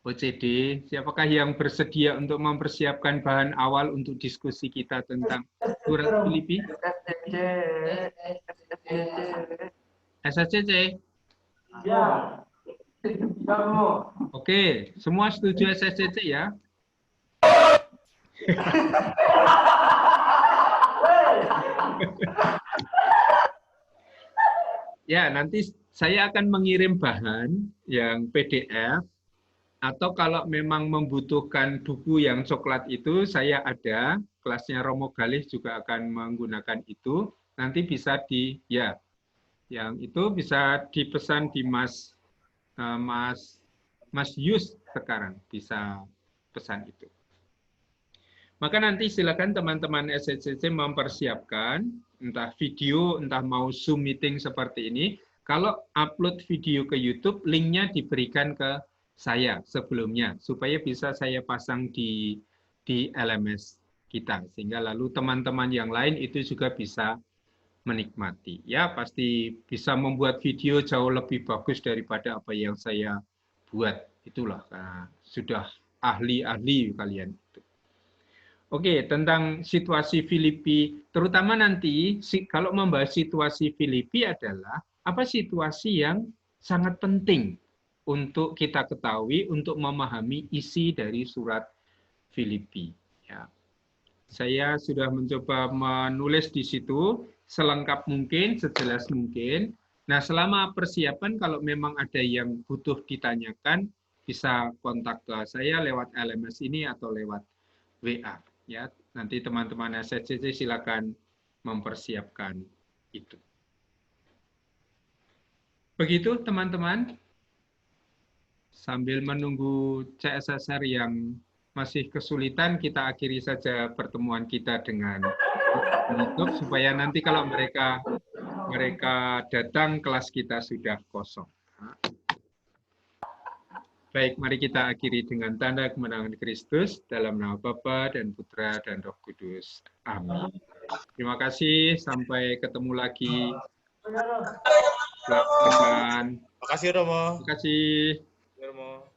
OCD. Siapakah yang bersedia untuk mempersiapkan bahan awal untuk diskusi kita tentang surat Filipi? SSCC? Ya. Oke, semua setuju SSCC ya? Ya, nanti saya akan mengirim bahan yang PDF, atau kalau memang membutuhkan buku yang coklat itu, saya ada, kelasnya Romo Galih juga akan menggunakan itu, nanti bisa yang itu bisa dipesan di Mas Yus sekarang, bisa pesan itu. Maka nanti silakan teman-teman SSCC mempersiapkan, entah video, entah mau Zoom meeting seperti ini. Kalau upload video ke YouTube, linknya diberikan ke saya sebelumnya, supaya bisa saya pasang di LMS kita. Sehingga lalu teman-teman yang lain itu juga bisa menikmati. Ya, pasti bisa membuat video jauh lebih bagus daripada apa yang saya buat. Itulah, sudah ahli-ahli kalian. Oke, tentang situasi Filipi, terutama nanti kalau membahas situasi Filipi adalah apa situasi yang sangat penting untuk kita ketahui untuk memahami isi dari surat Filipi. Ya. Saya sudah mencoba menulis di situ selengkap mungkin, sejelas mungkin. Nah, selama persiapan kalau memang ada yang butuh ditanyakan, bisa kontak ke saya lewat LMS ini atau lewat WA. Ya, nanti teman-teman SSCC silakan mempersiapkan itu. Begitu teman-teman. Sambil menunggu CSSR yang masih kesulitan, kita akhiri saja pertemuan kita dengan menutup supaya nanti kalau mereka datang kelas kita sudah kosong. Baik, mari kita akhiri dengan tanda kemenangan Kristus dalam nama Bapa dan Putra dan Roh Kudus. Amin. Terima kasih, sampai ketemu lagi. Terima kasih Romo. Terima kasih. Romo.